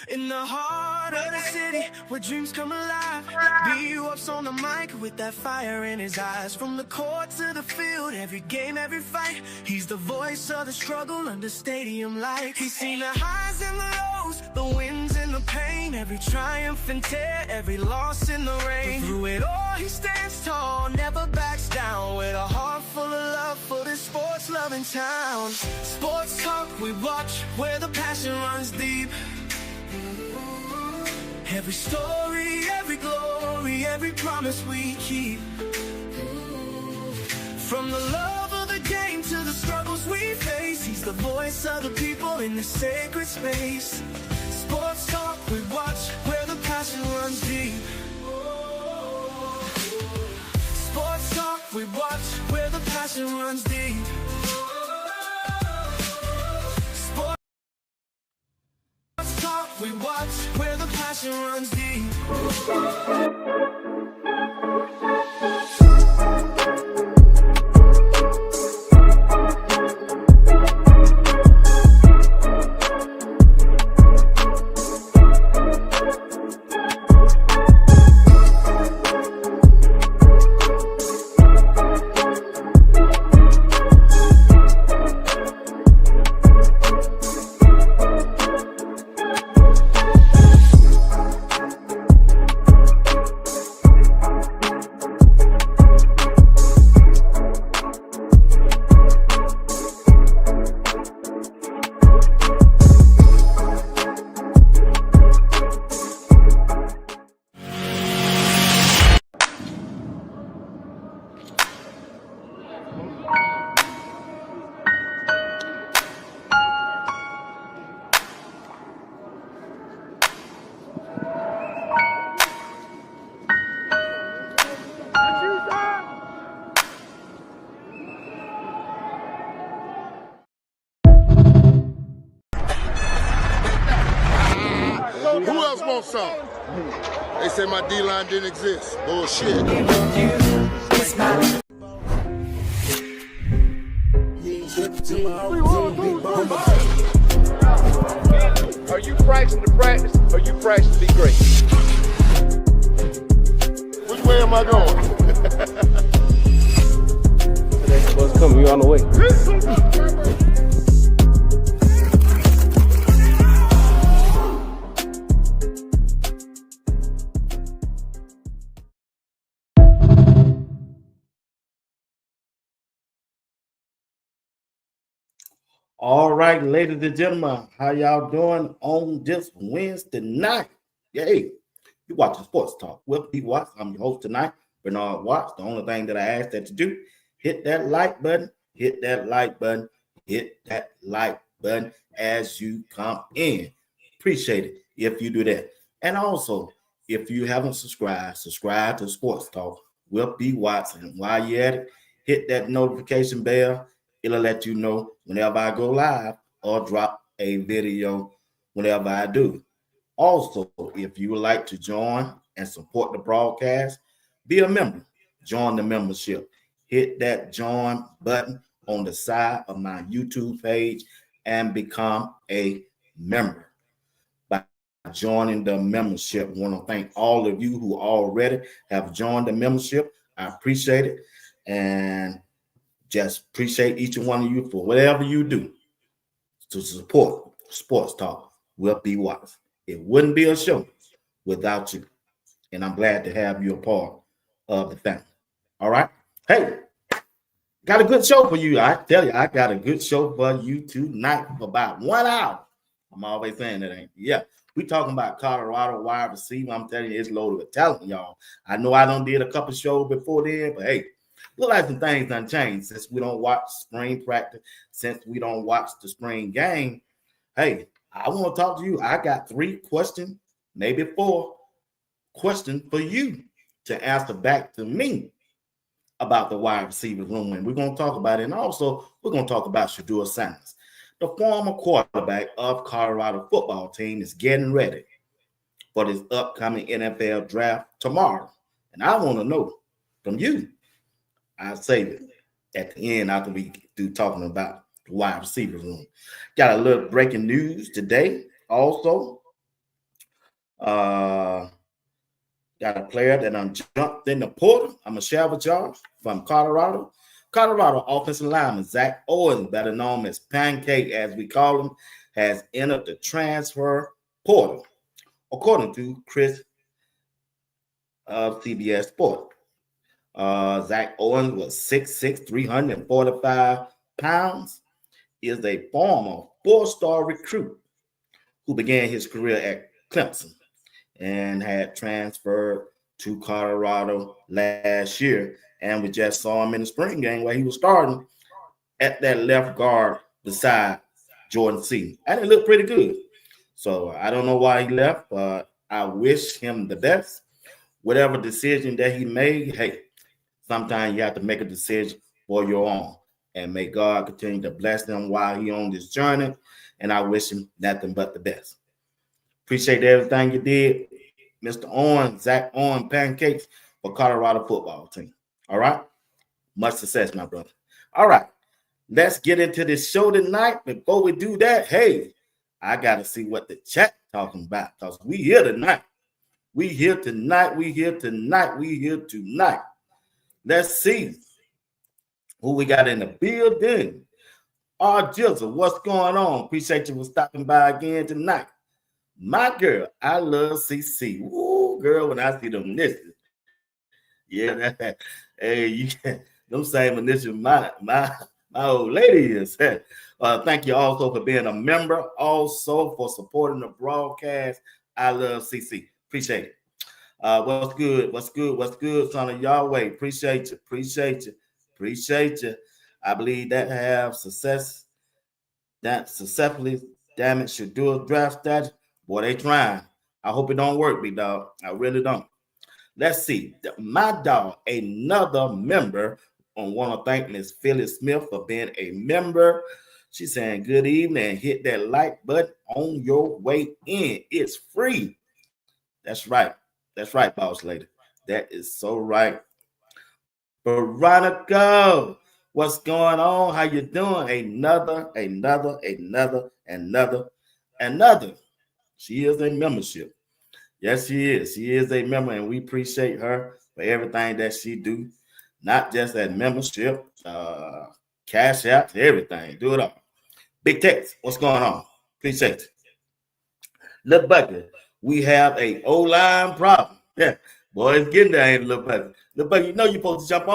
In the heart of the city, where dreams come alive, B-Up's on the mic with that fire in his eyes. From the court to the field, every game, every fight, he's the voice of the struggle under stadium lights. He's seen the highs and the lows, the wins and the pain, every triumph and tear, every loss in the rain. But through it all, he stands tall, never backs down, with a heart full of love for this sports-loving town. Sports talk we watch, where the passion runs deep. Every story, every glory, every promise we keep. From the love of the game to the struggles we face, he's the voice of the people in the sacred space. Sports talk we watch, where the passion runs deep. Sports talk we watch, where the passion runs deep. Sports talk we watch, where the passion runs deep. Who else wants some? They said my D-line didn't exist. Bullshit. Are you practicing to practice, or are you practicing to be great? Which way am I going? Next bus coming, you on the way. All right, ladies and gentlemen, how y'all doing on this Wednesday night? Yay, you watching Sports Talk with Pete Watts. I'm your host tonight, Bernard Watts. The only thing that I ask that you do, hit that like button, hit that like button, hit that like button as you come in. Appreciate it if you do that. And also, if you haven't subscribe to Sports Talk with Pete Watts. And while you're at it, hit that notification bell. It'll let you know whenever I go live or drop a video whenever I do. Also, if you would like to join and support the broadcast, be a member. Join the membership. Hit that join button on the side of my YouTube page and become a member. By joining the membership, I want to thank all of you who already have joined the membership. I appreciate it. And just appreciate each and one of you for whatever you do to support Sports Talk with Pete Watts. It wouldn't be a show without you. And I'm glad to have you a part of the family. All right. Hey, got a good show for you. I tell you, I got a good show for you tonight for about 1 hour. I'm always saying that, ain't yeah. We talking about Colorado wide receiver. I'm telling you, it's loaded with talent, y'all. I know I done did a couple shows before then, but hey, look like some things done changed since we don't watch spring practice, since we don't watch the spring game. Hey, I want to talk to you. I got 3 questions, maybe 4 questions for you to answer back to me about the wide receiver room. And we're going to talk about it. And also, we're going to talk about Shedeur Sanders. The former quarterback of Colorado football team is getting ready for this upcoming NFL draft tomorrow. And I want to know from you. I'll save it at the end after we do talking about the wide receiver room. Got a little breaking news today. Also, Uh, got a player that jumped in the portal. I'm going to share with y'all from Colorado. Colorado offensive lineman Zach Owens, better known as Pancake, as we call him, has entered the transfer portal, according to Chris of CBS Sport. Zach Owens was 6'6", 345 pounds, is a former four-star recruit who began his career at Clemson and had transferred to Colorado last year. And we just saw him in the spring game where he was starting at that left guard beside Jordan C. And it looked pretty good. So I don't know why he left, but I wish him the best. Whatever decision that he made, hey, sometimes you have to make a decision for your own. And may God continue to bless him while he on this journey. And I wish him nothing but the best. Appreciate everything you did, Mr. Owen, Zach Owen Pancakes for Colorado football team. All right? Much success, my brother. All right. Let's get into this show tonight. Before we do that, hey, I got to see what the chat talking about because we here tonight. We here tonight. We here tonight. We here tonight. Let's see who we got in the building. Jizzle, what's going on? Appreciate you for stopping by again tonight. My girl, I love CC. Woo, girl, when I see them initials. Yeah, hey, you them same initials my old lady is. Thank you also for being a member, also for supporting the broadcast. I love CC. Appreciate it. What's good? What's good? What's good, son of Yahweh? Appreciate you. Appreciate you. Appreciate you. I believe that have success. That successfully damaged Shedeur draft status. Boy, they trying. I hope it don't work, big dog. I really don't. Let's see. My dog, another member. I want to thank Miss Phyllis Smith for being a member. She's saying good evening. Hit that like button on your way in. It's free. That's right. That's right, boss lady. That is so right. Veronica, what's going on? How you doing? Another. She is a membership. Yes, she is. She is a member, and we appreciate her for everything that she do. Not just that membership, cash out, everything. Do it all. Big Tex, what's going on? Appreciate it. Little Bucket, we have a O-line problem. Yeah, boy, it's getting there, ain't Little Bucket. Little Bucket, you know you're supposed to jump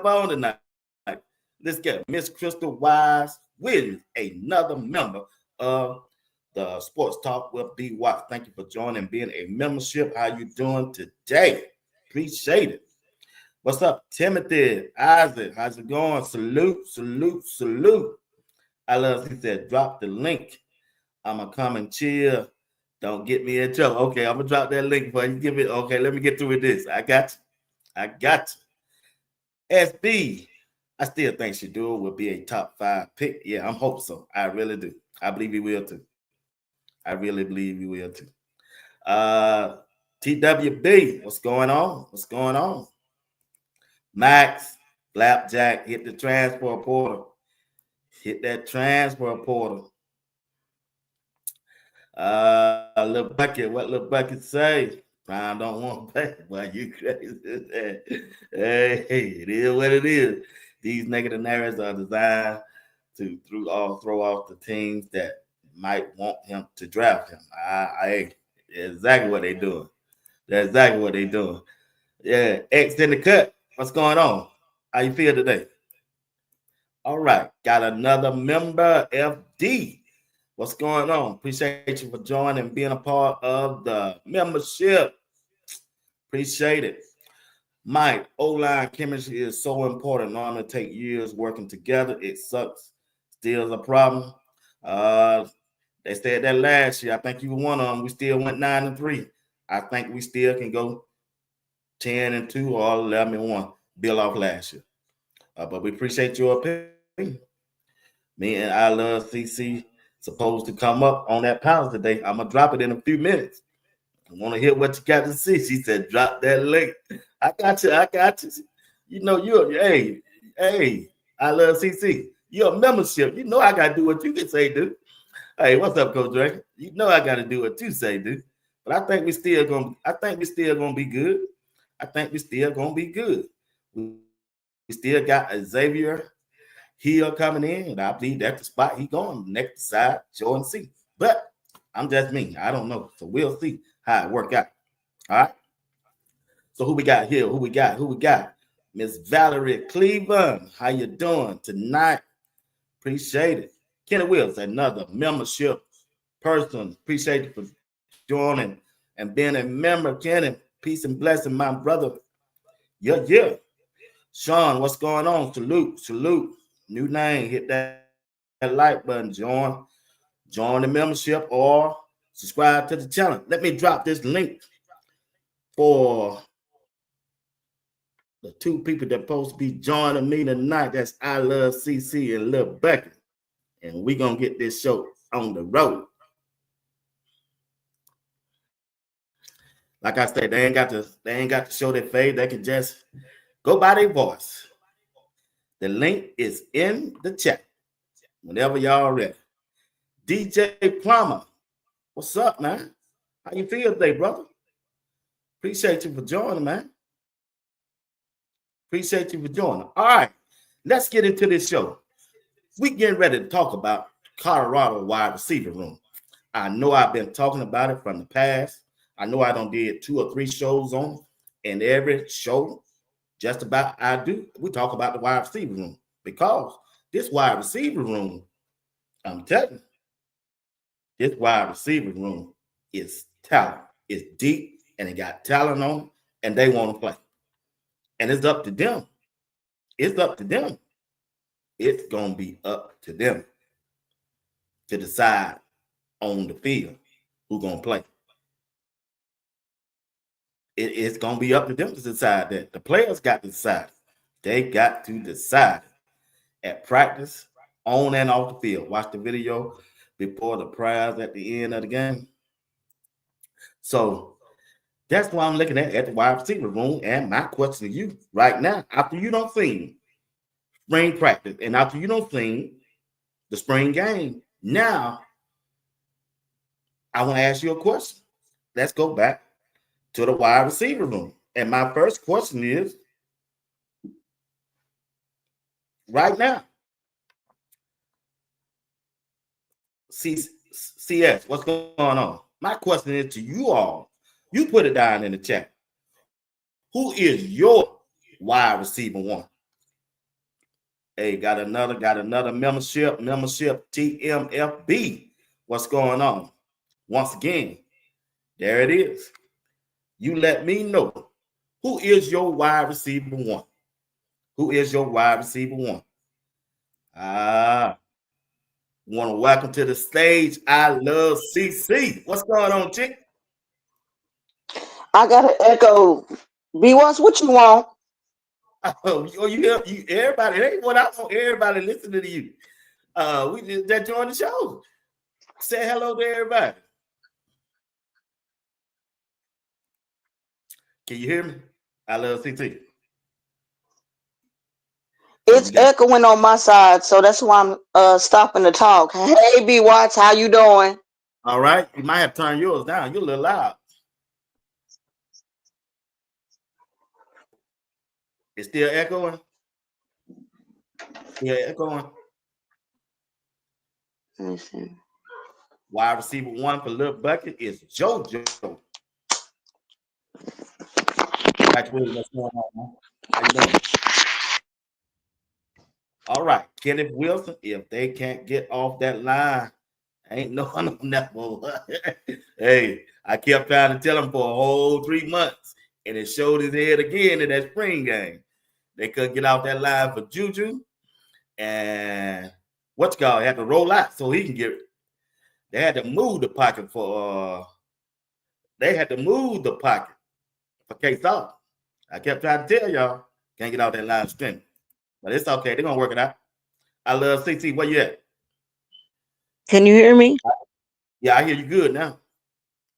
on tonight. Let's get Miss Crystal Wise Williams, another member of the Sports Talk with B. Watts. Thank you for joining, being a membership. How you doing today? Appreciate it. What's up, Timothy, Isaac? How's it going? Salute. I love, he said, drop the link. I'm going to come and chill. Don't get me in trouble. Okay, I'm going to drop that link for you. Give it. Okay, let me get through with this. I got you. SB, I still think Shedeur will be a top 5 pick. Yeah, I'm hope so. I really do. I believe he will too. TWB, what's going on? Max, Flapjack, hit the transfer portal. Little Bucket, what Little Bucket say? I don't want to pay. Why you crazy? Hey, it is what it is. These negative narratives are designed to throw off the teams that might want him to draft him. Exactly what they doing. That's exactly what they doing. Yeah, X in the cut. What's going on? How you feel today? All right, got another member, FD. What's going on? Appreciate you for joining and being a part of the membership. Appreciate it. Mike, O-line chemistry is so important. Normally take years working together. It sucks. Still is a problem. They said that last year. I think you were one of them. We still went 9-3. I think we still can go 10-2 or 11-1. Build off last year. But we appreciate your opinion. Me and I love CC supposed to come up on that panel today. I'm going to drop it in a few minutes. I want to hear what you got to see. She said, drop that link. I got you. You know, hey, I love CC. You're a membership. You know I got to do what you can say, dude. Hey, what's up, Coach Drake? You know I got to do what you say, dude. But I think we still gonna. I think we still gonna be good. I think we still gonna be good. We still got Xavier Hill coming in, and I believe that's the spot he going next side, Jordan C. But I'm just me. I don't know. So we'll see how it work out. All right. So who we got here? Who we got? Who we got? Miss Valerie Cleveland. How you doing tonight? Appreciate it. Kenny Wills, another membership person. Appreciate you for joining and being a member. Kenny, peace and blessing, my brother. Yeah, yeah. Sean, what's going on? Salute, salute. New name. Hit that like button. Join the membership or subscribe to the channel. Let me drop this link for the two people that supposed to be joining me tonight. That's I Love CC and Lil Becky. And we're gonna get this show on the road. Like I said, they ain't got to show their face. They can just go by their voice. The link is in the chat. Whenever y'all ready. DJ Plummer, what's up, man? How you feel today, brother? Appreciate you for joining, man. Appreciate you for joining. All right, let's get into this show. We getting ready to talk about Colorado wide receiver room. I know I've been talking about it from the past. I know I done did 2 or 3 shows on it, and every show, just about we talk about the wide receiver room because this wide receiver room, I'm telling you, this wide receiver room is talent. It's deep, and it got talent on it, and they want to play. And it's up to them. It's up to them. It's going to be up to them to decide on the field who's going to play. It's going to be up to them to decide that. The players got to decide. They got to decide at practice, on and off the field. Watch the video before the prayers at the end of the game. So that's why I'm looking at the wide receiver room. And my question to you right now, after you don't see spring practice and after you don't see the spring game, now I want to ask you a question. Let's go back to the wide receiver room. And my first question is, right now, CS, what's going on? My question is to you all. You put it down in the chat. Who is your wide receiver one? Hey, got another membership TMFB. What's going on? Once again, there it is. You let me know. Who is your wide receiver one? Who is your wide receiver one? Want to welcome to the stage. I Love CC. What's going on, chick? I got an echo. B-Wants, what you want? Oh, you everybody. Hey, what I want everybody listening to you. We just joined the show. Say hello to everybody. Can you hear me? I Love CC. It's echoing on my side, so that's why I'm stopping to talk. Hey, B-Watts, how you doing? All right. You might have to turn yours down. You're a little loud. It's still echoing? Still echoing? Let me see. Wide receiver one for Lil Bucket is JoJo. What's going on, man? How you doing? All right, Kenneth Wilson, if they can't get off that line, ain't no one on that one. Hey, I kept trying to tell him for a whole 3 months, and it showed his head again in that spring game. They couldn't get off that line for Juju, and had to roll out so he can get. They had to move the pocket for. They had to move the pocket for K-Star. I kept trying to tell y'all, can't get off that line string. But it's okay. They're going to work it out. I Love CC. Where you at? Can you hear me? Yeah, I hear you good now.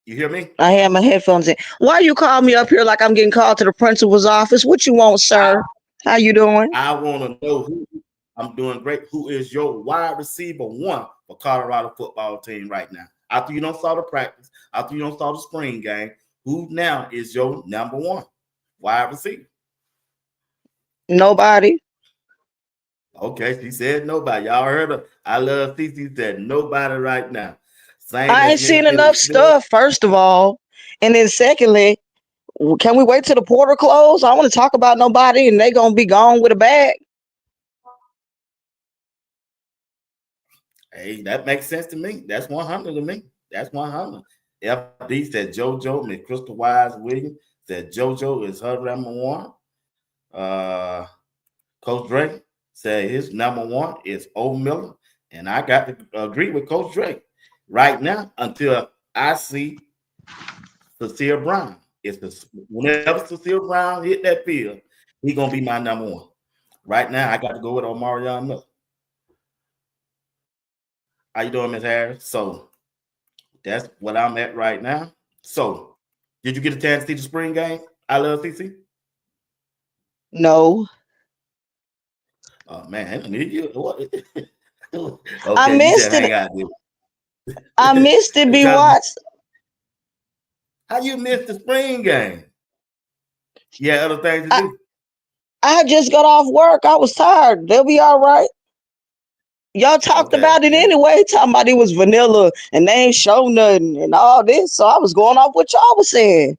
You hear me? I have my headphones in. Why you call me up here like I'm getting called to the principal's office? What you want, sir? How you doing? I want to know I'm doing great. Who is your wide receiver one for Colorado football team right now? After you don't saw the practice, after you don't saw the spring game, who now is your number one wide receiver? Nobody. Okay, she said nobody. Y'all heard her. I love CC said nobody right now. Same I as ain't Miss seen Philip enough Smith. stuff, first of all. And then secondly, can we wait till the portal close? I want to talk about nobody and they gonna be gone with a bag. Hey, that makes sense to me. That's 100 to me. That's 100. FD said JoJo, Miss Crystal Wise Williams said JoJo is her number one. Coach Drake said his number one is Old Miller. And I got to agree with Coach Drake right now until I see Cecile Brown. Whenever Cecile Brown hit that field, he's gonna be my number one. Right now, I got to go with Omarion Miller. How you doing, Ms. Harris? So that's what I'm at right now. So, did you get a chance to see the spring game? I love CC. No. Oh man, I need you. What? I Okay, you just missed hang it. out there. I missed it, B Because Watts. how you missed the spring game? Yeah, other things to I, do. I just got off work. I was tired. They'll be all right. Y'all talked Okay. about it anyway, talking about it was vanilla and they ain't show nothing and all this. So I was going off what y'all was saying.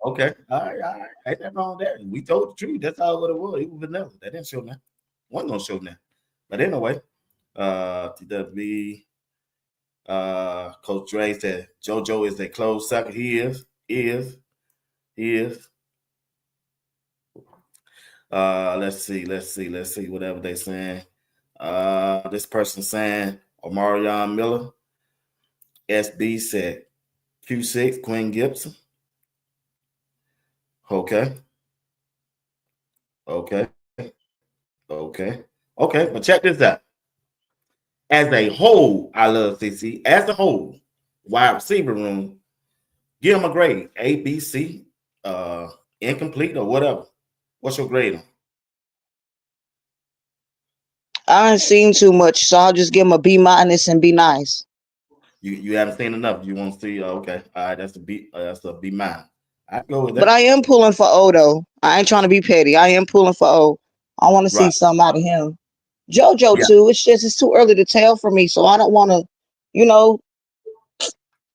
Okay. All right. All right. Ain't nothing wrong with that. We told the truth. That's all what it was. It was vanilla. That didn't show nothing. Wasn't gonna show nothing. But anyway, TWB, Coach Dre said JoJo is a close second. He is. Let's see. Whatever they saying. This person saying Omarion Miller. SB said Q6, Quinn Gibson. Okay. But check this out. As a whole, I love CC. As a whole, wide receiver room, give them a grade. A, B, C, incomplete, or whatever. What's your grade on? I ain't seen too much, so I'll just give them a B- and be nice. You haven't seen enough. You want to see? Okay, all right. That's a B. That's a B minus. I go with But that. I am pulling for O though. I ain't trying to be petty. I am pulling for O. I want to see Right. something out of him. JoJo Yeah. too. It's too early to tell for me, so I don't want to, you know.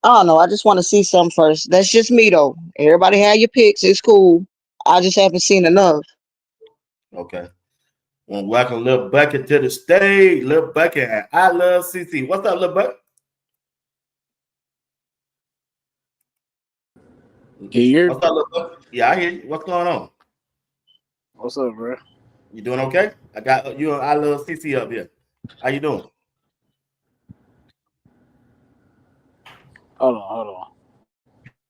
I don't know. I just want to see some first. That's just me though. Everybody have your picks. It's cool. I just haven't seen enough. Okay. Want to welcome Lil Bucket to the stage. Lil Bucket, and I love CC. What's up, Lil Bucket? Can you hear me? What's up, Lil Bucket? Yeah, I hear you. What's going on? What's up, bro? You doing okay? I got you. I love CC up here. How you doing? Hold on.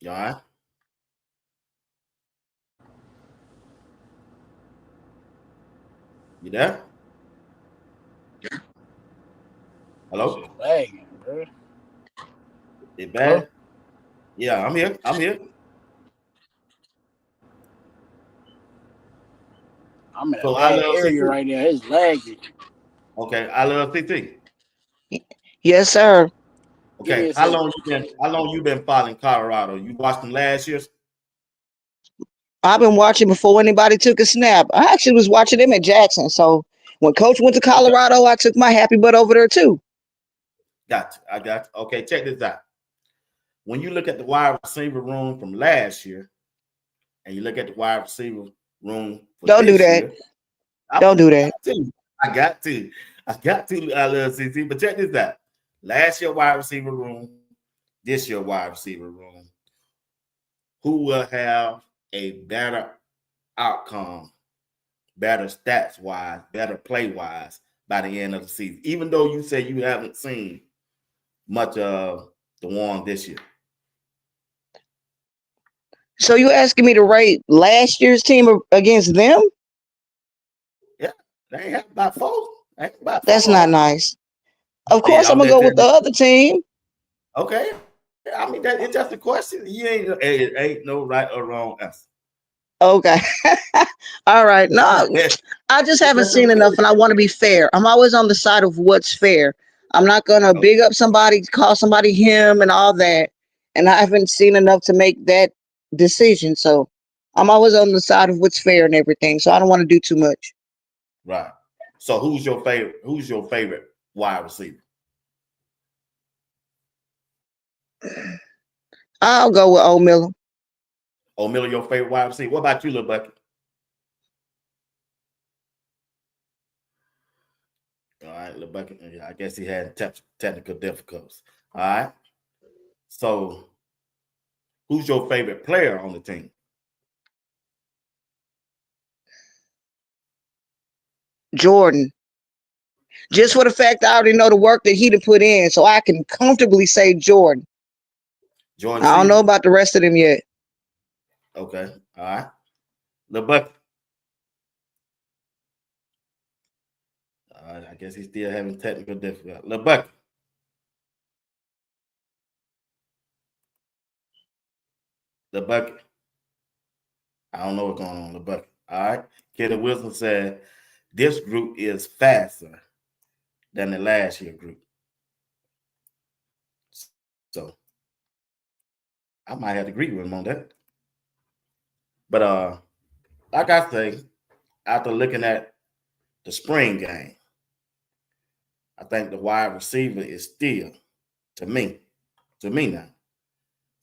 You all right? You there? Hello? Shit lagging, bro. It Hello? bad? Yeah, I'm here. I'm in a So I bad love area CC. right now. It's lagging. Okay, I love CC. Yes, sir. Give me Okay, a second. how long you been following Colorado? You watched them last year? I've been watching before anybody took a snap. I actually was watching them at Jackson. So when Coach went to Okay, Colorado, I took my happy butt over there too. got you. I got you. Okay, check this out. When you look at the wide receiver room from last year, and you look at the wide receiver room for Don't do this that. year, I Don't do that. got to. I got to. I love CC. But check this out. Last year wide receiver room, this year wide receiver room. Who will have a better outcome, better stats wise, better play wise by the end of the season? Even though you say you haven't seen much of the one this year. So you asking me to rate last year's team against them? Yeah, they ain't have about four. They ain't about That's four not on. nice. Of Hey, course, I'm I'm gonna just go with saying. the other team. Okay. I mean, it's just a question. It ain't no right or wrong answer. Okay. All right. No, It's I just haven't just a seen enough, and I question. want to be fair. I'm always on the side of what's fair. I'm not gonna Oh, big up somebody, call somebody him and all that. And I haven't seen enough to make that decision. So I'm always on the side of what's fair and everything. So I don't want to do too much. right. So who's your favorite? Who's your favorite wide receiver? I'll go with Old Miller. O'Miller, your favorite wide receiver. What about you, little bucket? All right, little bucket. Yeah, I guess he had technical difficulties. All right. So who's your favorite player on the team? Jordan. Just for the fact I already know the work that he done put in, so I can comfortably say Jordan. Jordan I don't know Season. about the rest of them yet. Okay. All right. Little bucket. All right. I guess he's still having technical difficulties. Little bucket. Little bucket. I don't know what's going on, little bucket. All right. Kenny Wilson said this group is faster than the last year group. So I might have to agree with him on that. But like I say, after looking at the spring game, I think the wide receiver is still, to me now,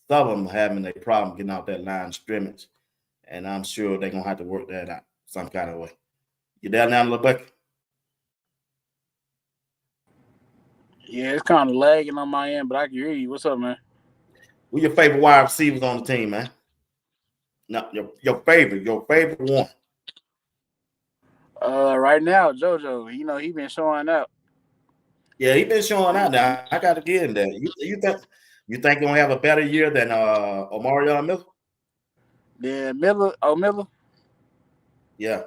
some of them having a problem getting out that line of scrimmage, and I'm sure they're gonna have to work that out some kind of way. You down now, little bucket? Yeah, it's kind of lagging on my end, but I can hear you. What's up, man? Who your favorite wide receivers on the team, man? No, your favorite one. Right now, JoJo, he been showing up. Yeah, he been showing out now. I got to give him that. You think he'll have a better year than Omarion Miller? Then Miller. Yeah,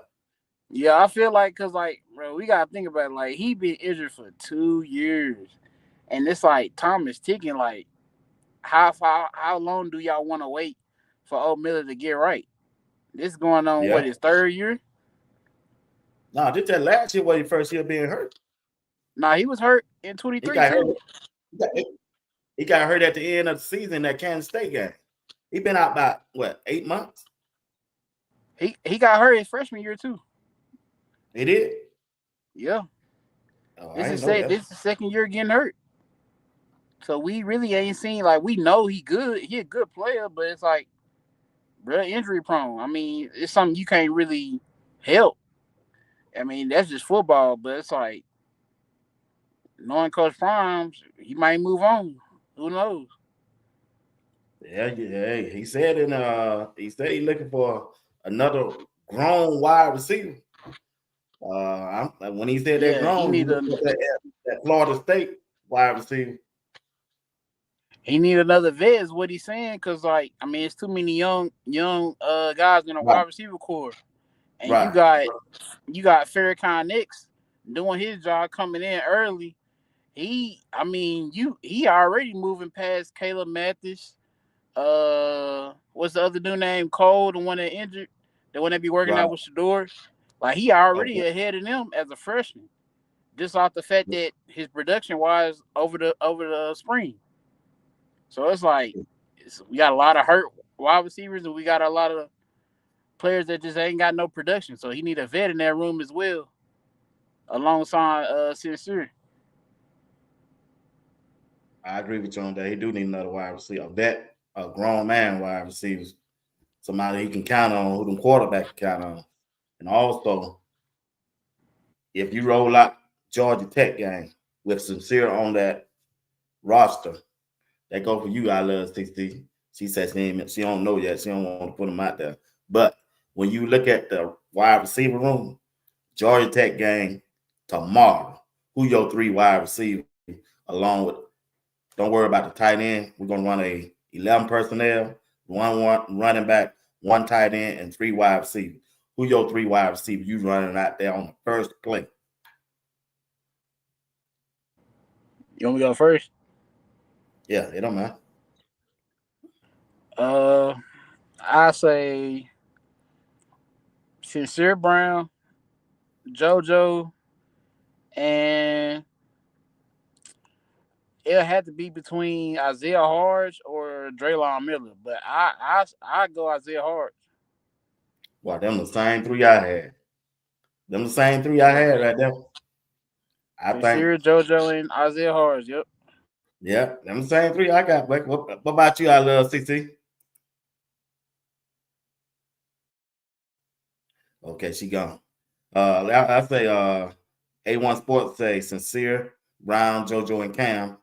Yeah, I feel like because bro, we gotta think about it. Like he been injured for 2 years, and it's like time is ticking. Like how long do y'all want to wait for old Miller to get right? This going on what yeah. his third year? No, did that last year was his first year being hurt. Nah, he was hurt in He 23 got hurt. too. He got hurt at the end of the season at Kansas State game. He been out about what 8 months. He got hurt his freshman year too. He did. Yeah, Oh, I this didn't is know say that. this is second year getting hurt. So we really ain't seen like we know he good. He a good player, but it's like real injury prone. I mean, it's something you can't really help. I mean, that's just football, but it's like knowing Coach Primes, he might move on. Who knows? Yeah. He said he's looking for another grown wide receiver. When he said that Yeah, he grown, he need a looked at that Florida State wide receiver. he need another vet is what he's saying. Cause like I mean, it's too many young guys in a Right, wide receiver core, and you right, got Farrakhan Nix doing his job coming in early. I mean, he already moving past Caleb Mathis. What's the other dude named Cole, the one that injured, the one that be working right. out with Shedeur? Like he already Okay. ahead of them as a freshman, just off the fact that his production wise over the spring. So it's like we got a lot of hurt wide receivers, and we got a lot of players that just ain't got no production. So he need a vet in that room as well, alongside Sincere. I agree with you on that. He do need another wide receiver. A grown man wide receivers. Somebody he can count on, who the quarterback can count on. And also, if you roll out Georgia Tech game with Sincere on that roster, that go for you, I love 60. She says she don't know yet. She don't want to put him out there. But when you look at the wide receiver room, Georgia Tech game tomorrow, who your three wide receivers along with, don't worry about the tight end. We're gonna run a 11 personnel, one running back, one tight end, and three wide receivers. Who your three wide receivers you running out there on the first play? You want me to go first? Yeah, it don't matter. Uh, I say Sincere Brown, JoJo, and It had to be between Isaiah Harge or Draylon Miller, but I go Isaiah Harge. Well, them the same three I had. Them the same three I Yep. had right there. I think, Sincere, JoJo, and Isaiah Harge. Yep. yeah, them the same three I got. What about you? I love CC. Okay, she gone. I say A1 Sports say Sincere, Brown, JoJo, and Cam.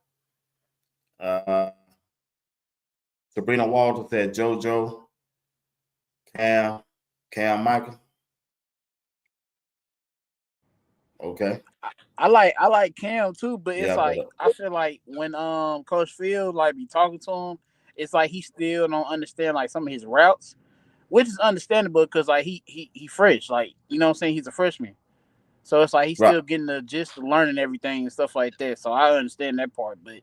Sabrina Walter said JoJo, Cam Michael. Okay. I like Cam too, but it's Yeah, but like I feel like when Coach Field like be talking to him, it's like he still don't understand like some of his routes, which is understandable because like he fresh, like you know what I'm saying, he's a freshman. So it's like he's right, still getting the gist of learning everything and stuff like that. So I understand that part, but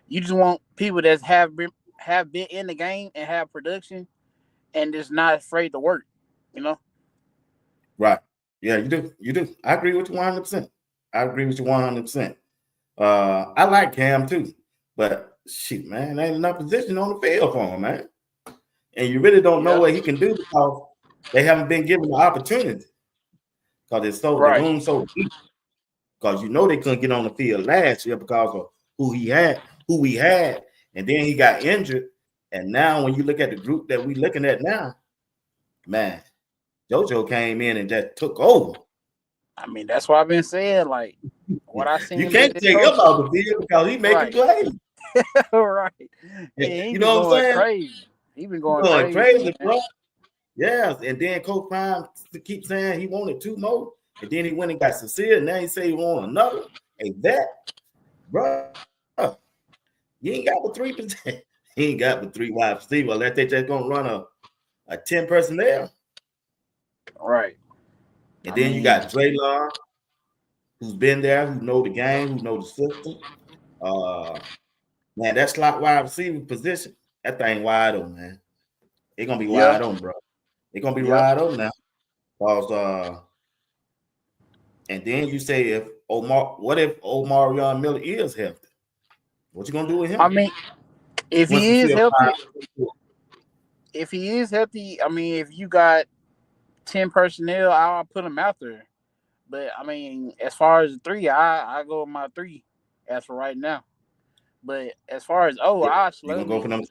you just want people that have been in the game and have production and just not afraid to work, you know? right. Yeah, you do. You do. I agree with you 100%. I agree with you 100%. I like Cam too, but shit, man, ain't enough position on the field for him, man. And you really don't know Yeah. what he can do because they haven't been given the opportunity. Because the Right. room's so deep. Because you know they couldn't get on the field last year because of who we had, and then he got injured. And now when you look at the group that we looking at now, man, JoJo came in and just took over. I mean, that's what I've been saying. Like what I seen You him do can't this take him coach. out the field because he making Right. plays. Right. Yeah, Yeah, he you been know what I'm going saying? crazy. He been going Going crazy, crazy, man. bro. Yes, and then Coach Prime keep saying he wanted two more, and then he went and got Sincere, and now he say he want another. Hey, that, bro, you ain't got the 3%. He ain't got the 3 wide receiver unless they just gonna run a 10 personnel. Right. And I then you mean, got Draylon, who's been there, who know the game, who know the system. Man, that slot wide receiver position, that thing wide open, man. It's gonna be yeah, wide open, bro. It's gonna be yeah. wide open now. Because and then you say what if Omarion Miller is healthy? What you gonna do with I him? mean, if Once he you is see a healthy, prime, I mean, if you got 10 personnel, I'll put him out there. But I mean, as far as the three, I go with my three as for right now. But as far as you gonna go for them?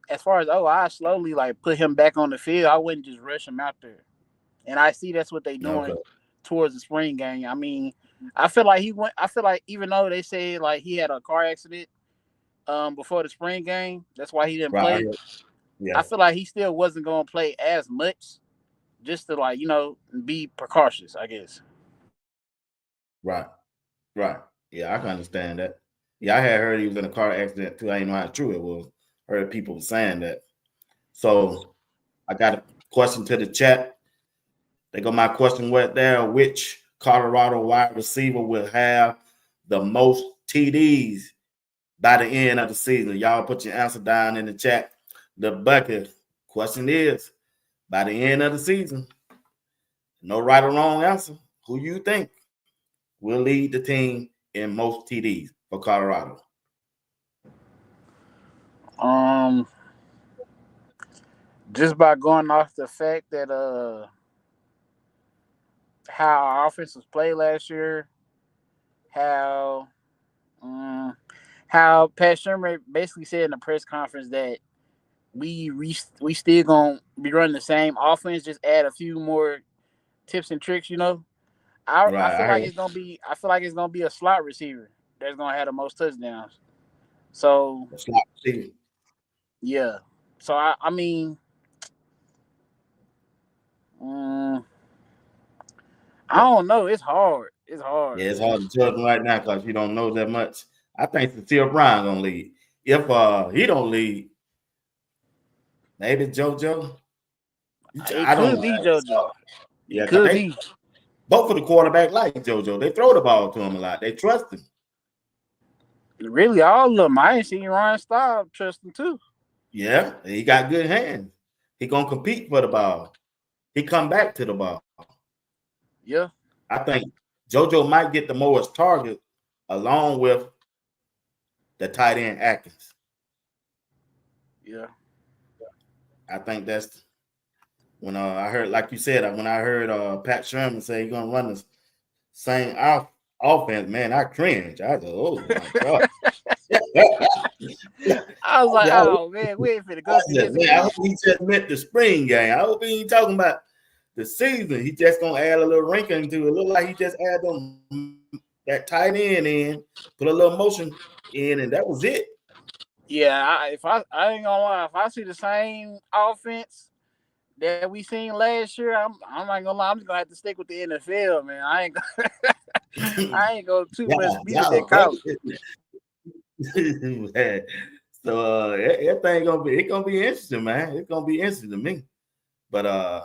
I slowly like put him back on the field. I wouldn't just rush him out there. And I see that's what they Okay. doing towards the spring game. I mean, I feel like even though they say like he had a car accident before the spring game, that's why he didn't Right. play. Yeah. I feel like he still wasn't going to play as much, just to like be precautious, I guess. Right. Right. Yeah, I can understand that. Yeah, I had heard he was in a car accident too. I didn't know how true it was. Heard people saying that. So I got a question to the chat. They go my question right there. Which Colorado wide receiver will have the most TDs by the end of the season? Y'all put your answer down in the chat. The bucket question is, by the end of the season, no right or wrong answer. Who you think will lead the team in most TDs for Colorado? Um, just by going off the fact that how our offense was played last year, how how Pat Shermer basically said in the press conference that we still gonna be running the same offense, just add a few more tips and tricks. I Right, feel I like heard. it's gonna be a slot receiver that's gonna have the most touchdowns. So That's not Steve. yeah, so I mean, um, I don't know. It's hard. It's hard. Yeah, it's hard to judge him right now because you don't know that much. I think Cecile Brown gonna lead. If he don't lead, maybe JoJo. It I don't could know. be JoJo. Yeah, It because could they be. both of the quarterback like JoJo. They throw the ball to him a lot. They trust him. Really, all of them. I ain't seen Ryan Staub trust him too. Yeah, he got good hands. He gonna compete for the ball. He come back to the ball. Yeah. I think JoJo might get the most target along with the tight end Atkins. Yeah. I think that's when I heard, like you said, when I heard Pat Sherman say he's gonna run the same offense, man, I cringe. I go, oh my god. I was like, oh man, we ain't finna go through this Man, I again. hope he just meant the spring game. I hope he ain't talking about the season. He just gonna add a little wrinkle into it. It look like he just add that tight end in, put a little motion in, and that was it. Yeah, I ain't gonna lie, if I see the same offense that we seen last year, I'm not gonna lie, I'm just gonna have to stick with the NFL, man. I ain't gonna too much beat at that college. So everything gonna be interesting, man. It's gonna be interesting to me. But I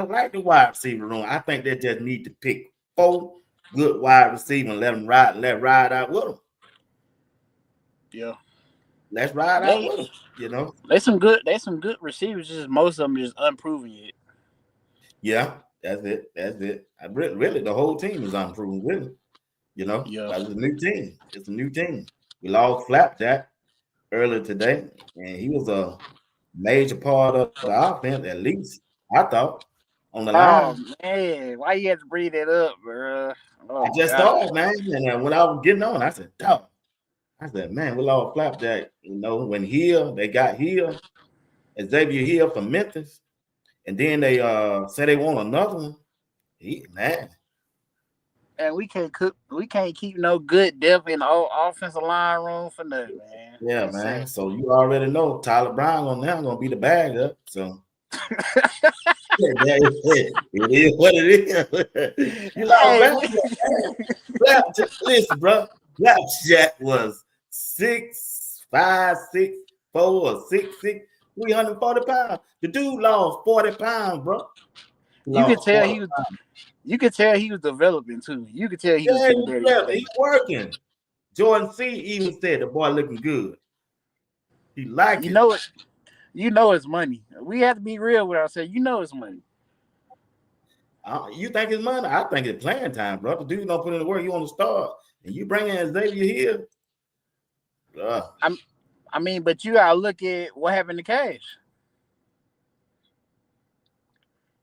like the wide receiver room. I think they just need to pick 4 good wide receivers and let ride out with them. Yeah, let's ride out with them. You know, they some good receivers. Just most of them just unproven yet. Yeah, that's it. Really, the whole team is unproven. Really, you know, Yeah. it's a new team. It's a new team. We lost Flapjack earlier today, and he was a major part of the offense. At least I thought on the line. Oh man, why you have to bring that up, bro? Oh, I just thought, man, and when I was getting on, I said, "Dog." I said, "Man, we lost Flapjack." You know, when they got Hill, Xavier Hill from Memphis, and then they said they want another one. Man. And we can't keep no good depth in the offensive line room for nothing, man. Yeah, That's man. it. So you already know Tyler Brown gonna be the bag up. So it is what it is. You know, Flapjack, listen, bro. Flapjack was 6'5", 6'4", or 6'6", 340 pounds. The dude lost 40 pounds, bro. You could tell he was developing too. You could tell he was getting better. He's working. Jordan C. even said the boy looking good. He liked it. You know it's money. We have to be real with ourselves. You know it's money. You think it's money? I think it's playing time, bro. The dude don't put in the work. You want to start, and you bring in Xavier here. I mean, but you gotta look at what happened to Cash.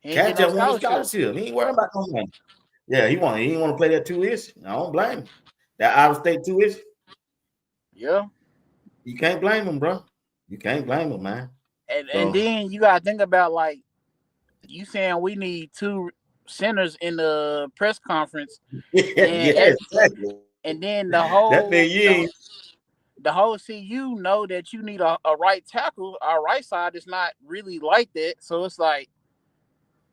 Cash just won a scholarship. He ain't worried about no money. Yeah, he didn't want to play that 2-ish. I don't blame him. That out of state 2-ish. Yeah. You can't blame him, bro. You can't blame him, man. And then you gotta think about, like, you saying we need 2 centers in the press conference. Exactly. And then the whole CU know that you need a right tackle. Our right side is not really like that. So it's like,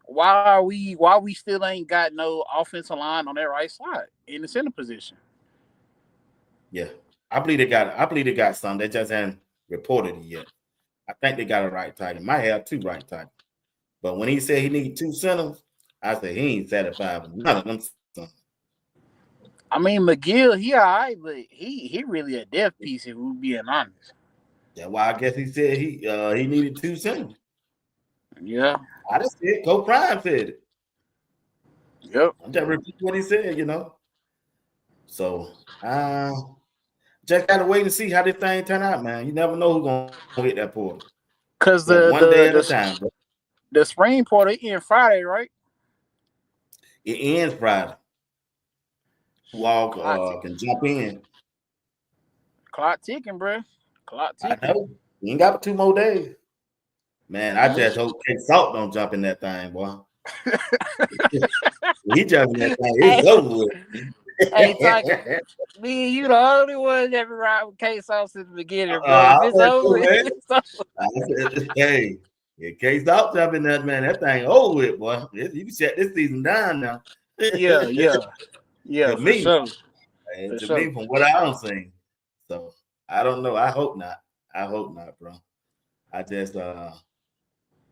why we still ain't got no offensive line on that right side in the center position? Yeah. I believe they got some. They just haven't reported it yet. I think they got a right tackle. Might have 2 right tackles. But when he said he needs 2 centers, I said he ain't satisfied with none of them. I mean, McGill, he all right, but he really a depth piece, if we're being honest. Yeah, well, I guess he said he needed 2 centers. Yeah. I just said Coach Prime said it. Yep. I'm just repeating what he said, you know. So just gotta wait and see how this thing turn out, man. You never know who's gonna hit that portal. Because one day at a time, bro. The spring portal ends Friday, right? It ends Friday. Who all can jump in? Clock ticking, bro. Clock ticking. I know. You ain't got 2 more days. Man, I just hope K Salt don't jump in that thing, boy. He jumping that thing. It's over with. Hey, Tyke, me and you the only one that been riding with K Salt since the beginning, bro. It's over. Hey, if K Salt jump in that, man, that thing over with, boy. You can shut this season down now. Yeah, to for me, sure. Me, from what I'm seeing. So I don't know. I hope not. Bro. I just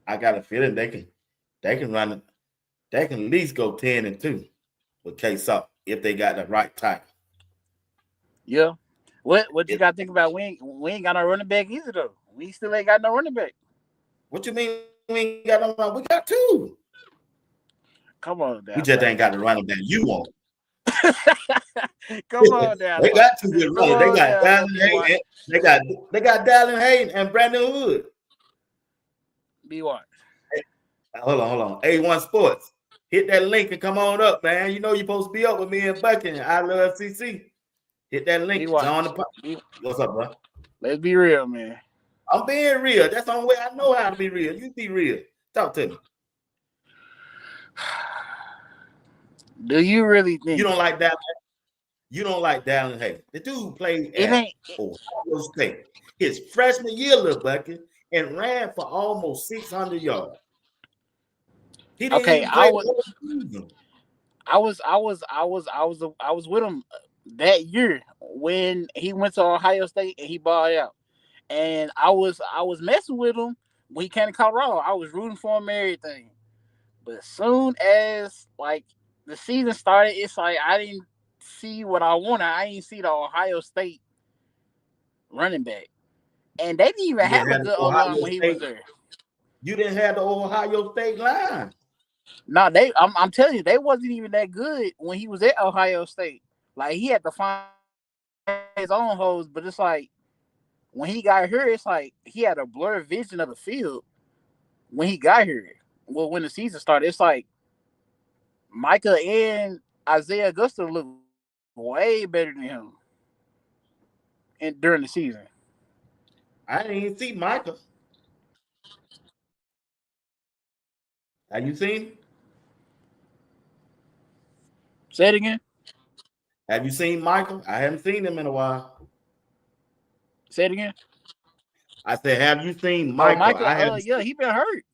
I got a feeling they can run it. They can at least go 10-2 with K-Salt if they got the right type. Yeah. What you got to think about? We ain't got no running back either, though. We still ain't got no running back. What you mean we ain't got no? We got 2. Come on, we just ain't got the running back you want. Come on down, They got two good come runners. They on got down, Dallin B White. Hayden. They got Dallin Hayden and Brandon Wood. B White. Hold on. A1 Sports. Hit that link and come on up, man. You know you're supposed to be up with me and Bucky and I Love CC. Hit that link. B It's White. on the What's up, bro? Let's be real, man. I'm being real. That's the only way I know how to be real. You be real. Talk to me. Do you really think You don't like Dallin? You don't like Dallin Hayden. The dude played it at ain't? Ohio State his freshman year, little Bucky, and ran for almost 600 yards. He didn't Okay, even play the whole season. I was with him that year when he went to Ohio State and he balled out. And I was messing with him when he came to Colorado. I was rooting for him and everything. But as soon as like the season started, it's like I didn't see what I wanted. I didn't see the Ohio State running back. And they didn't even You have didn't a have the good O line Ohio when he was State. there. You didn't have the Ohio State line. No, I'm telling you, they wasn't even that good when he was at Ohio State. Like he had to find his own holes, but it's like when he got here, it's like he had a blurred vision of the field when he got here. Well, when the season started, it's like Micah and Isaiah Augusta look way better than him during the season. I didn't even see Michael. Have you seen him? Say it again. Have you seen Michael? I haven't seen him in a while. Say it again. I said, have you seen Oh, Michael? Michael. I haven't. Yeah, he been hurt.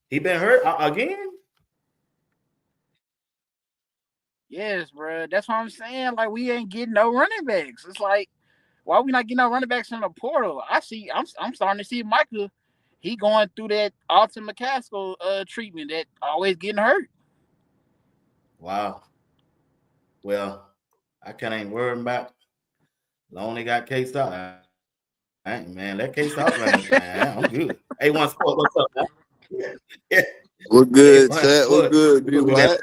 He been hurt again? Yes, bro. That's what I'm saying. Like we ain't getting no running backs. It's like why we not getting no running backs in the portal? I'm starting to see Michael. He going through that Alton McCaskill treatment that always getting hurt. Wow. Well, I can't ain't worrying about. Lonely got case out. I ain't, man, that case out running. Man, I'm good. A1 Sport, what's up, man? Yeah. What good, A1 chat? What Sport. good, B White?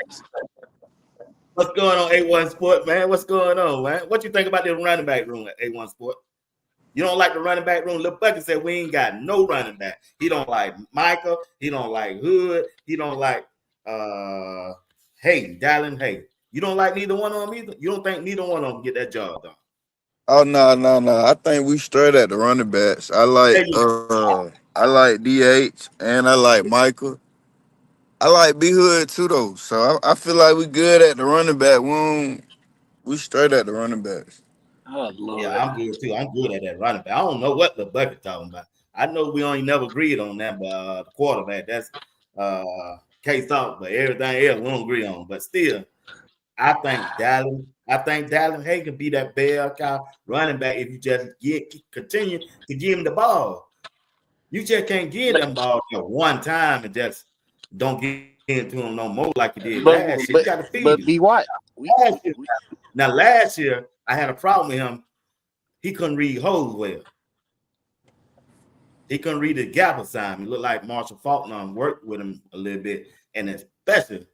What's going on, A1 Sport, man? What's going on, man? What you think about this running back room at A1 Sport? You don't like the running back room? Lil Bucky said we ain't got no running back. He don't like Michael. He don't like Hood. He don't like Hayden, Dallin Hayden. You don't like neither one of them either? You don't think neither one of them get that job done? Oh no. I think we straight at the running backs. I like DH and I like Michael. I like B Hood too though. So I feel like we good at the running back. We straight at the running backs. Oh Yeah, Lord. I'm good too. I'm good at that running back. I don't know what the Bucky talking about. I know we only never agreed on that, but the quarterback, that's case out, but everything else we don't agree on. But still, I think Dallin Hay can be that bell cow running back if you just continue to give him the ball. You just can't give them ball one time and just don't get into him no more like you did last year. You got to feed him. Be what? Last year, I had a problem with him. He couldn't read holes well. He couldn't read the gap assignment. He looked like Marshall Faulkner worked with him a little bit, and especially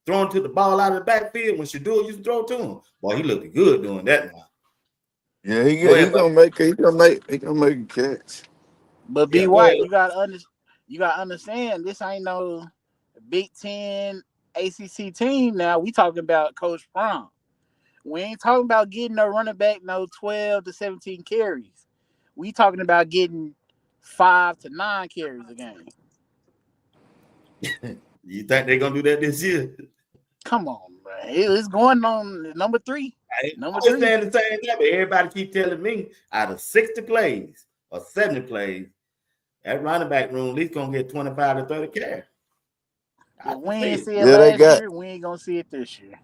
throwing to the ball out of the backfield when Shedeur used to throw to him. Boy, he looked good doing that now. Yeah, he gonna make a catch. But Yeah, be go ahead. what? You gotta understand. This ain't no Big Ten ACC team. Now we talking about Coach Prime. We ain't talking about getting no running back no 12 to 17 carries. We talking about getting 5 to 9 carries a game. You think they're gonna do that this year? Come on, man. It's going on number 3. Number I'm 3. saying the same thing, but everybody keep telling me out of 60 plays or 70 plays, that running back room at least gonna get 25 to 30 carries. We ain't see it Yeah, last year. We ain't gonna see it this year.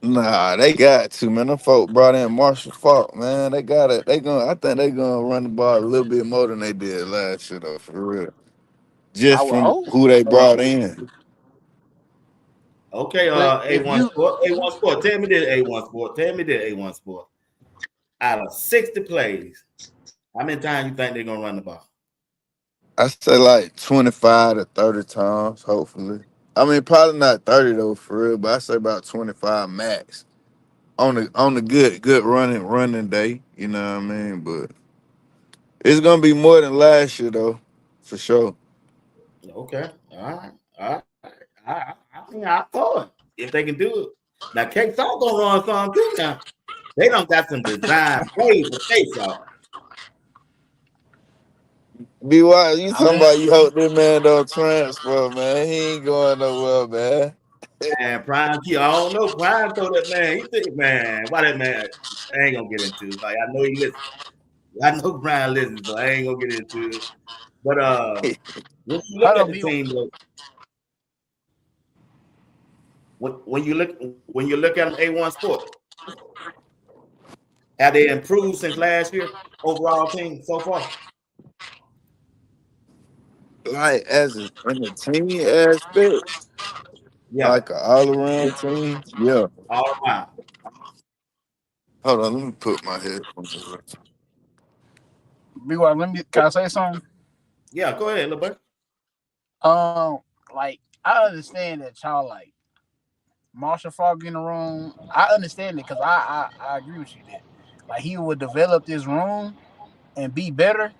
Nah, they got to, man. Them folk brought in Marshall Faulk, man. They got it. I think they gonna run the ball a little bit more than they did last year, though, for real. I Just would from hope. who they brought in. Okay, But if A1 you Sport, A1 Sport, tell me this, A1 Sport, tell me this, A1 Sport. Out of 60 plays, how many times you think they're gonna run the ball? I say like 25 to 30 times, hopefully. I mean, probably not 30 though, for real, but I say about 25 max on the good running day. You know what I mean? But it's gonna be more than last year though, for sure. Okay. All right. All right. I mean, I thought if they can do it. Now, K Song gonna run some too now. They don't got some design plays for K Song. BY, you I talking mean, about you hope this man don't transfer, man? He ain't going nowhere, man. and Prime Key, I don't know. Prime told that man, he think, man, why that man? I ain't gonna get into it. Like, I know he listens. I know Brian listens, so I ain't gonna get into it. But when you look Hold at on, the B. team, though, when you look at them A1 Sport, have they improved since last year? Overall team so far? Like as in the team aspect, Yeah, like an all around team. Yeah. all around. Hold on, let me put my headphones on. B. Can I say something? Yeah, go ahead, little boy. Um, like I understand that y'all like Marshall Falk in the room. I understand it because I agree with you there. Like he would develop this room and be better,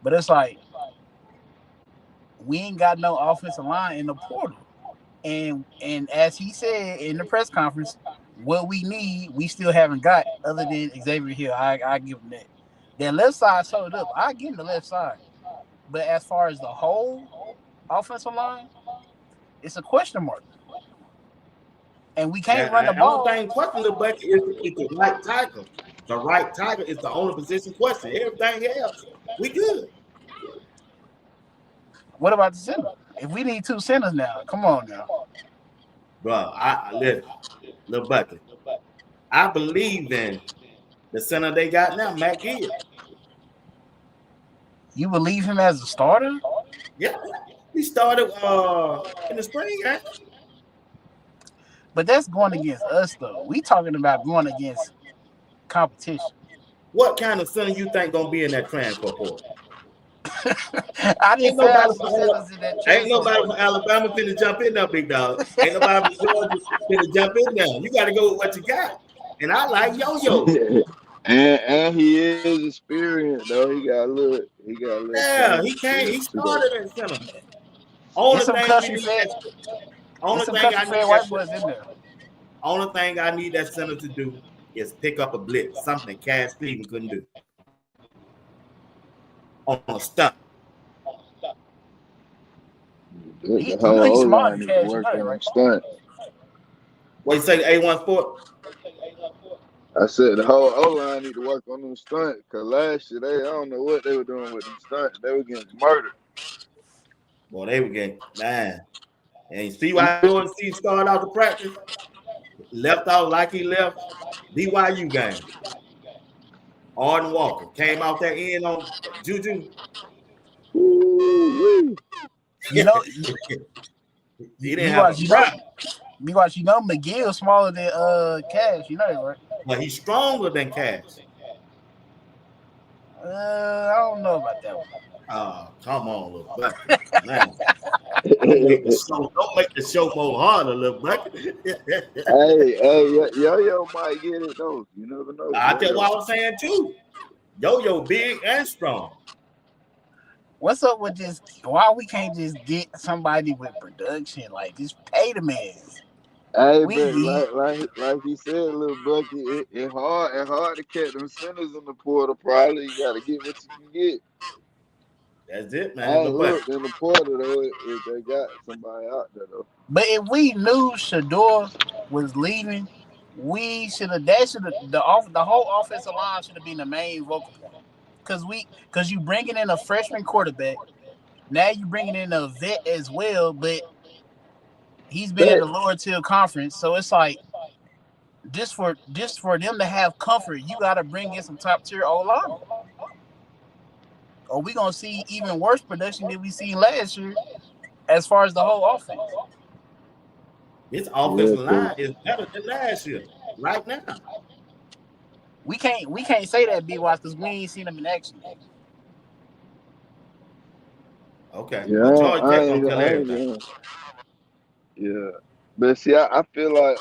but it's like we ain't got no offensive line in the portal. And as he said in the press conference, what we need, we still haven't got other than Xavier Hill. I give him that. That left side showed up. I give him the left side. But as far as the whole offensive line, it's a question mark. And we can't That run the I don't ball. think question, little boy, is the right tackle. The right tackle is the only position question. Everything else, we good, What about the center? If we need two centers now, come on now. bro. I listen, little bucket. I believe in the center they got now, Matt Gill. You believe him as a starter? Yeah, he started in the spring. Right? But that's going against us though. We talking about going against competition. What kind of center you think gonna be in that transfer portal? I Ain't didn't nobody found some from centers in that ain't transfer nobody from portal. Alabama finna jump in there, big dog. Ain't nobody from Georgia finna jump in there. You got to go with what you got. And I like yo-yo. And he is experienced though. He got a little Yeah, playing he can't. He experience too though. started at center. It's Only some thing we country need fed. that. It's Only some thing country I fed need white boys in there. only thing I need that center to do is pick up a blitz, something that Cass Cleveland couldn't do on a stunt. The You know he's whole O smarter line than need to Cash. You work know that, on them right? stunt. What you say, A1 Sport? I said the whole O line need to work on them stunts. Cause last year I don't know what they were doing with them stunts. They were getting murdered. Boy, they were getting man. And you see why Jordan C started out the practice, left out like he left BYU game. Arden Walker came out that end on Juju. Ooh-wee. You know, He didn't be have a watch. problem, You know McGill smaller than Cash. You know that, right? but he's stronger than Cash. I don't know about that one. Come on, little bucket. Man, don't make the show more harder, little bucket. Yo might get it though. You never know. I Yo tell you yo. what I was saying too. Yo big and strong. What's up with this? Why we can't just get somebody with production? Like just pay the man. Hey, but We like he said, little Bucky, it hard to catch them sinners in the portal. Probably you got to get what you can get. That's it, I man. ain't Little bucket. looked in the portal though if they got somebody out there though. But if we knew Shedeur was leaving, we should have. That should have the whole offensive line should have been the main vocal point. Cause you bringing in a freshman quarterback. Now you bringing in a vet as well, but he's been in But the lower tier conference, so it's like just for them to have comfort, you got to bring in some top tier O linemen, or we gonna see even worse production than we seen last year as far as the whole offense. This yeah, offensive cause line is better than last year, right now. We can't say that B Watts because we ain't seen them in action yet. Okay. yeah, Well, Georgia I Tech ain't gonna tell I ain't everything. gonna Yeah. But see, I feel like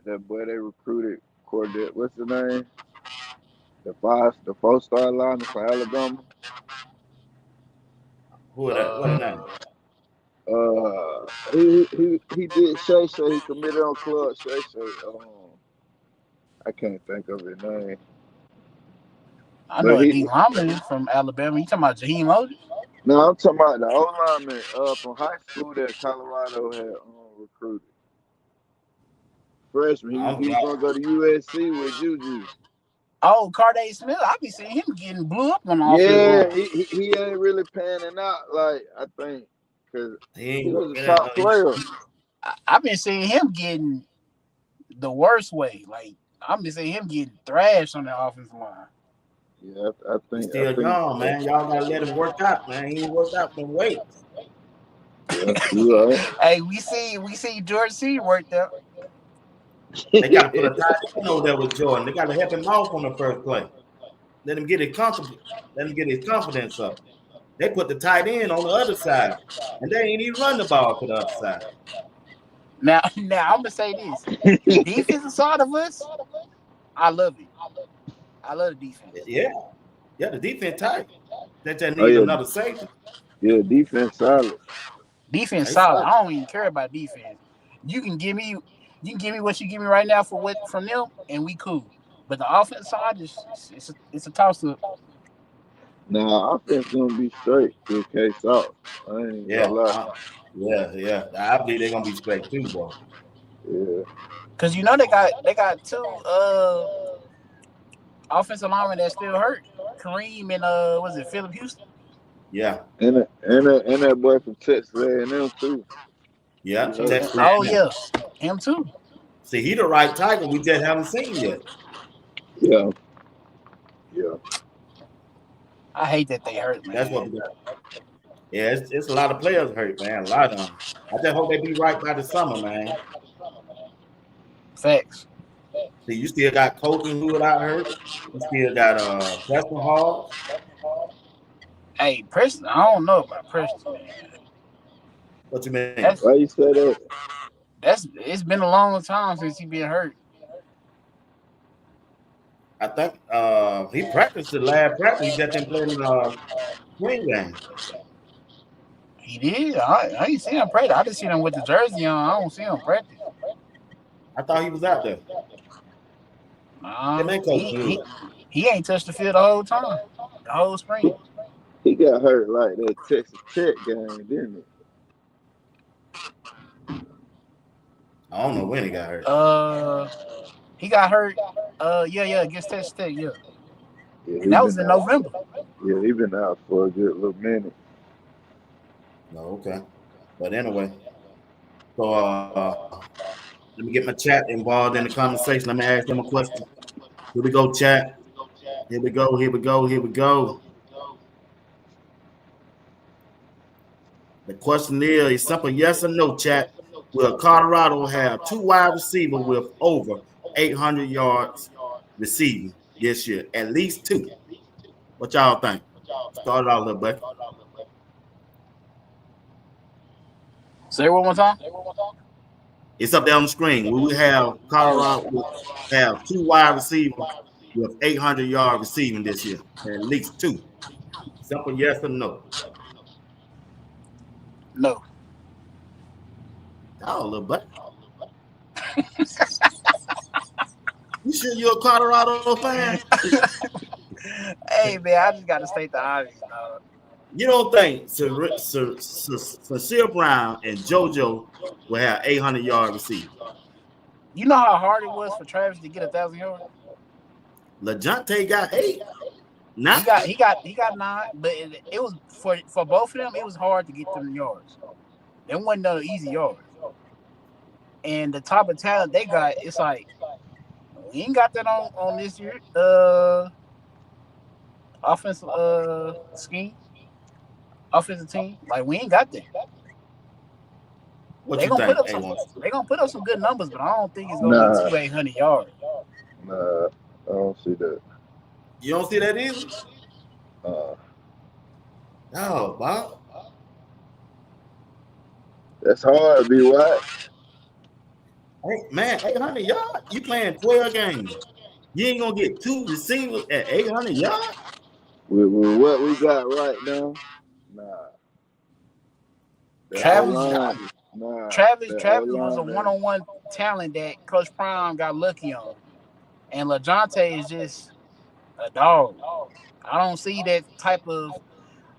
that boy they recruited Cordell. What's the name? The 4-star lineman from Alabama. Who are that? What Uh, his name? He did Shay Shay. He committed on Club Shay Shay. I can't think of his name, I know but a D lineman from Alabama. You talking about Jaheim Oatis? no, I'm talking about the O lineman from high school that Colorado had recruited. Freshman, I he don't was know. gonna go to USC with Juju. Oh, Carday Smith. I be seeing him getting blew up on the offensive Yeah, line. he ain't really panning out like I think because He ain't he was a working at top player. I've been seeing him getting the worst way. Like I've been seeing him getting thrashed on the offensive line. Yeah, He's I still think young, man. Y'all gotta let him work out, man. He ain't worked out from weights. yeah, you right. Hey, we see George C worked out. They got to put a tight end over there with Jordan. They got to help him off on the first play. Let him get his comfortable. Let him get his confidence up. They put the tight end on the other side, and they ain't even run the ball to the other side. Now I'm gonna say this: the defensive side of us, I love it. I love the defense. Yeah, yeah, the defense tight. They just Oh need yeah, another safety. yeah, defense solid. Defense They solid. solid. I don't even care about defense. You can give me what you give me right now for what from them, and we cool. But the offense side is it's a toss up. Now offense gonna be straight with K Sauce. I ain't Yeah, gonna lie. yeah. I believe they're gonna be straight too, boy. Yeah, Cause they got two offensive linemen that still hurt. Kareem and was it Philip Houston? Yeah, and that boy from Texas A&M too. He yeah. hurt Texas too. Oh A&M. yeah, him too. See, he the right tackle. We just haven't seen yet. Yeah, yeah. I hate that they hurt, That's man. what we got. Yeah, it's a lot of players hurt, man. A lot of them. I just hope they be right by the summer, man. Facts. See, you still got Colton who out hurt. You still got Preston Hall. Hey, Preston, I don't know about Preston, man. What you mean? That's Why you say that? that's it's been a long time since he been hurt. I think he practiced the last practice. He just didn't play in the spring game. He did. I ain't seen him practice. I just seen him with the jersey on. I don't see him practice. I thought he was out there. Him Nah, and Coach Good. he ain't touched the field the whole time, the whole spring. He got hurt like that Texas Tech game, didn't I don't know when he got hurt. Uh, he got hurt. Yeah, against Texas Tech, yeah, he? Yeah, and that was in November. he been out for a good little minute. No, okay. But anyway, so let me get my chat involved in the conversation. Let me ask them a question. Here we go, chat. Here we go. Here we go. Here we go. The question is simple yes or no, chat. Will Colorado have two wide receivers with over 800 yards receiving this year? At least two. What y'all think? Start it out, little buddy. Say it one more time. It's up there on the screen. We will have Colorado will have two wide receivers with 800-yard receiving this year. At least two. Simple yes or no. No. Oh, little buddy. You sure you're a Colorado fan? Hey man, I just gotta state the obvious, dog. You don't think Sincere Brown and JoJo will have 800-yard receiving? You know how hard it was for Travis to get 1,000 yards. LeJontay got 8. He Not got 9, but it was for both of them. It was hard to get them yards. Them wasn't no easy yards. And the type of talent they got, it's like we ain't got that on this year. Offensive scheme, offensive team. Like we ain't got that. what They you gonna put think, up some. A1. They gonna put up some good numbers, but I don't think it's gonna be Nah, 2,800 yards. I don't see that. You don't see that either? Uh, No, Bob. That's hard, be what? Hey, man, 800 yards. You playing 12 games. You ain't gonna get 2 receivers at 800 yards. With what we got right now, nah. That O Travis line, nah. Travis That O Travis was a line, one man. on one talent that Coach Prime got lucky on, and LaJohntay is just a dog. I don't see that type of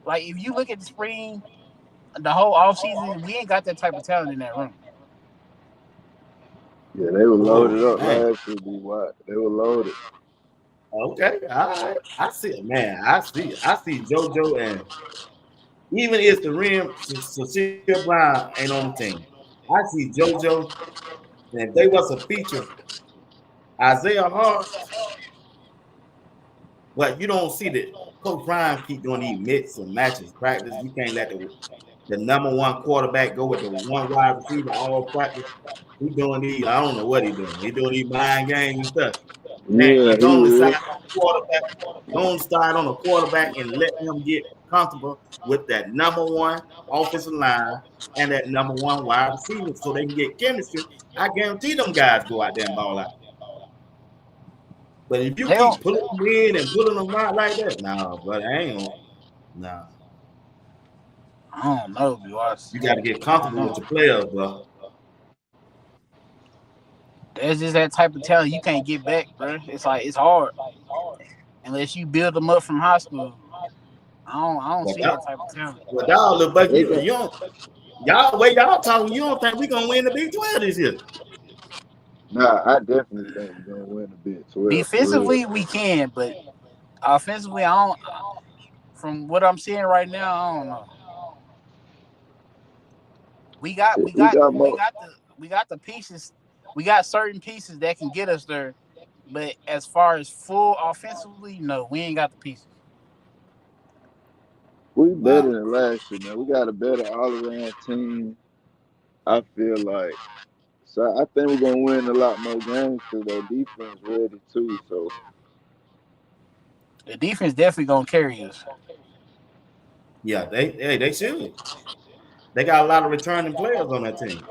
like if you look at the spring, the whole offseason, we ain't got that type of talent in that room. Yeah, they were Oh loaded up man. last year, be what? They were loaded. Okay, all right. I see it, man. I see JoJo, and even if the rim Cecilia Brown ain't on the team, I see JoJo, and if they was a feature, Isaiah Hart, but you don't see that Coach Prime keep doing these mix and matches practice. You can't let the number one quarterback go with the one wide receiver all practice. He doing these, I don't know what he doing. He doing these mind games and stuff. Man, Yeah, you go he on the side is. on the quarterback, go on start on the quarterback and let him get comfortable with that number one offensive line and that number one wide receiver so they can get chemistry. I guarantee them guys go out there and ball out. But if you They keep don't. pulling them in and pulling them out like that, no, but I ain't gonna. No, I don't know, boss. you got to get I don't comfortable know. with your players, bro. There's just that type of talent you can't get back, bro. It's like it's hard unless you build them up from high school. I don't But see that type of talent. y'all look, but They you, got you don't. Y'all way y'all talking, you don't think we gonna win the Big 12 this year? nah. I definitely think we're gonna win the Big 12 for real. Defensively, we can, but offensively, I don't. From what I'm seeing right now, I don't know. We got we We got got we more. got the we got the pieces. We got certain pieces that can get us there, but as far as full offensively, no, we ain't got the pieces. We better Wow. than last year, man. We got a better all around team. I feel like. So I think we're gonna win a lot more games because their defense ready too. So The defense definitely gonna carry us. Yeah, they should. They got a lot of returning players on that team.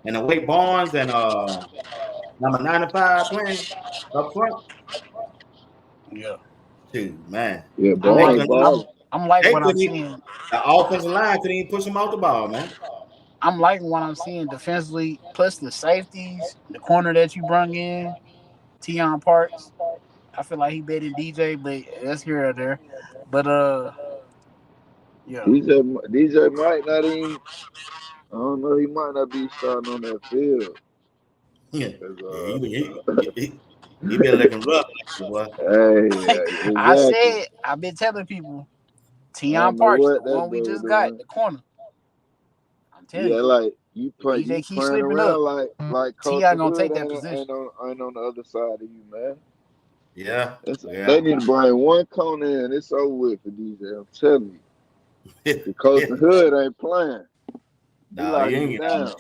And the way Barnes and number 95 playing up front, Yeah, dude, man. yeah, I'm They Barnes like couldn't even, balling. I'm liking they what I'm couldn't even, seeing. the offensive line couldn't even push them off the ball, man. I'm liking what I'm seeing defensively. Plus the safeties, the corner that you brung in, Tion Parks. I feel like he better than DJ, but that's here or there. But yeah, DJ might not even. I don't know. He might not be starting on that field. Yeah, 'Cause, yeah, he been looking rough, boy. hey, I exactly. said I've been telling people I Tion don't know Parks, the what that one we dude just got, doing. the corner. I'm telling Yeah, you, like if DJ you keeps playing slipping up, around like Coach Tion gonna Hood take that position. ain't on the other side of you, man. Yeah, They yeah. need to bring one corner in. It's over with for DJ. I'm telling you, the Coach Yeah. Hood ain't playing. He No, he locking it ain't. down.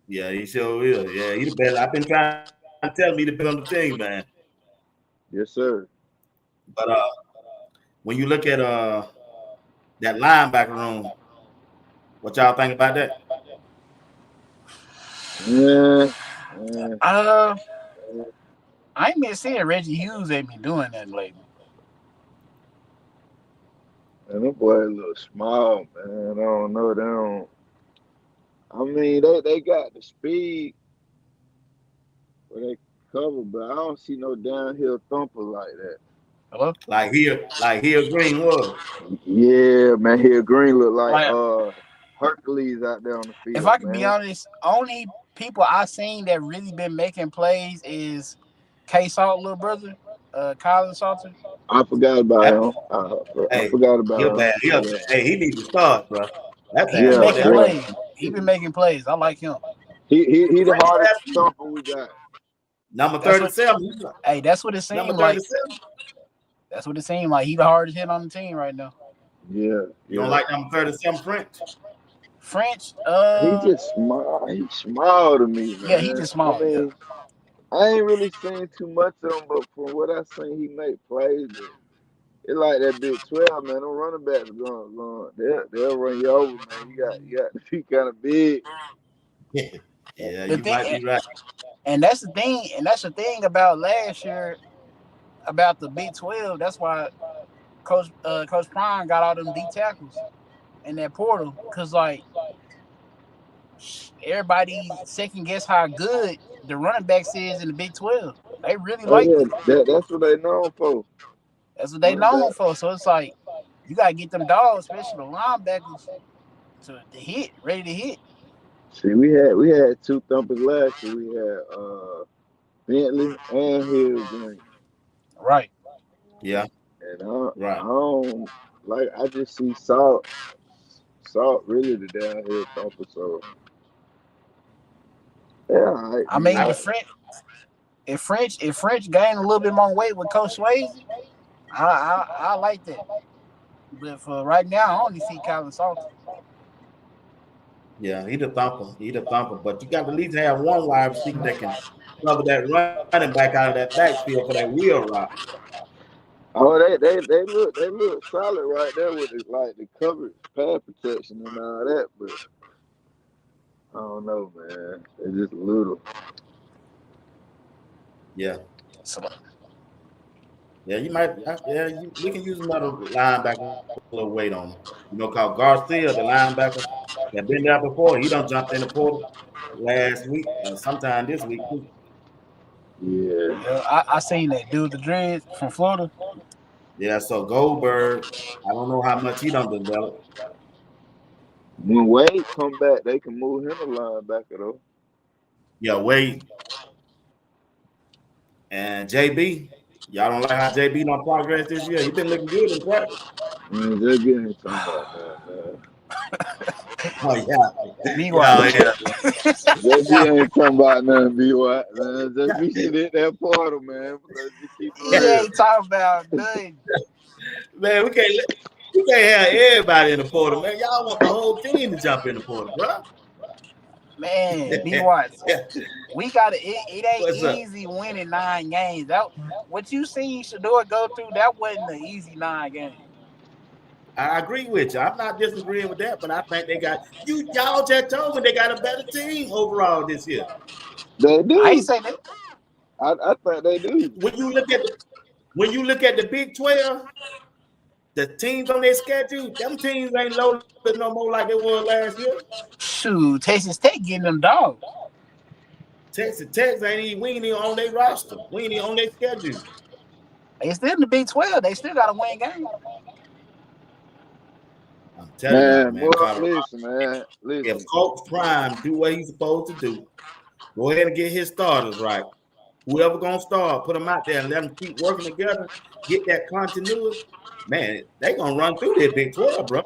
Yeah, he sure is. Yeah, he the best. I've been trying to tell him he the best on the team, man. Yes, sir. But when you look at that linebacker room, what y'all think about that? Yeah, yeah. Uh, I ain't been seeing Reggie Hughes ain't been doing that lately. And them boys look small, man. I don't know. They don't. I mean, they got the speed where they cover, but I don't see no downhill thumper like that. Hello? Like here, Green was. Yeah, man. Here Green look like Like, Hercules out there on the if I field, could be man. honest, only people I seen that really been making plays is K Salt little brother, Colin Salter. I forgot about That, him. I hey, forgot he a about him. bad. But Hey, he needs to start, bro. That He bad been yeah, boy, making that yeah. plays. right. He been making plays. I like him. He the Fresh hardest last week, thumper we got. number That's what. 37. Hey, that's what it Number seemed like. 37. That's what it seemed like. He the hardest hit on the team right now. Yeah, You don't yeah. like number 37 French? French, He just small. He small to me, yeah, he man. just I small. Yeah, mean, I ain't really seen too much of him, but from what I seen, he make plays. But it like that Big 12, man. Them running backs going. They'll run you over, man. You got to be kind of big. Yeah, The you might thing, be right. and that's the thing about last year about the Big 12. That's why Coach Prime got all them D tackles in that portal because like everybody second guess how good the running backs is in the Big 12. They really Oh liked yeah, it. that's what they known for. That's what they Running known back. for. So it's like you gotta get them dogs, especially the linebackers, to hit, ready to hit. See, we had two thumpers last year. We had Bentley and Hill Green. Right. Yeah, And I right. don't like I just see Salt really the downhill thumper. So yeah, all right, I man. mean, I if French gained a little bit more weight with Coach Swayze, I like that. But for right now, I only see Colin Salter. Yeah, he the thumper. He the thumper. But you got to at least have one wide receiver that can cover that running back out of that backfield for that wheel route. Oh, they look solid right there with the coverage, pad protection, and all that. But I don't know, man. It's just a little. Yeah. So Yeah, you might. Yeah, we can use another linebacker with a little weight on him. Cause Garcia, the linebacker that been there before, he done jumped in the portal last week, sometime this week too. Yeah. yeah, I seen that dude the dreads from Florida. Yeah, so Goldberg, I don't know how much he done developed. When Wade come back, they can move him to linebacker though. Yeah, Wade and JB. Y'all don't like how JB done progress this year. He been looking good in practice. Man, JB ain't talking about that, man. Oh yeah, Me yeah, watch. yeah, JB ain't talking about nothing, be what, man. JB should hit that portal, man. Let's just keep it He real. ain't talking about nothing. Man, we can't have everybody in the portal, man. Y'all want the whole team to jump in the portal, bro. Man, me watch. We got to it ain't What's up? easy winning 9 games. That what you seen Shedeur go through, that wasn't an easy 9 games. I agree with you. I'm not disagreeing with that, but I think they got you. Y'all just told me they got a better team overall this year. They I ain't do. say that. I think they do. When you look at the Big 12, the teams on their schedule, them teams ain't loaded no more like they were last year. Shoot, Texas Tech getting them dogs. Texas ain't even we ain't even on their roster. We ain't even on their schedule. They still in the Big 12. They still got to win games. I'm telling y'all, Man, boy, man, Colorado. listen, man. If Listen. Coach Prime do what he's supposed to do, go ahead and get his starters right. Whoever gonna start, put them out there and let them keep working together, get that continuity. Man, they gonna run through that Big 12, bro.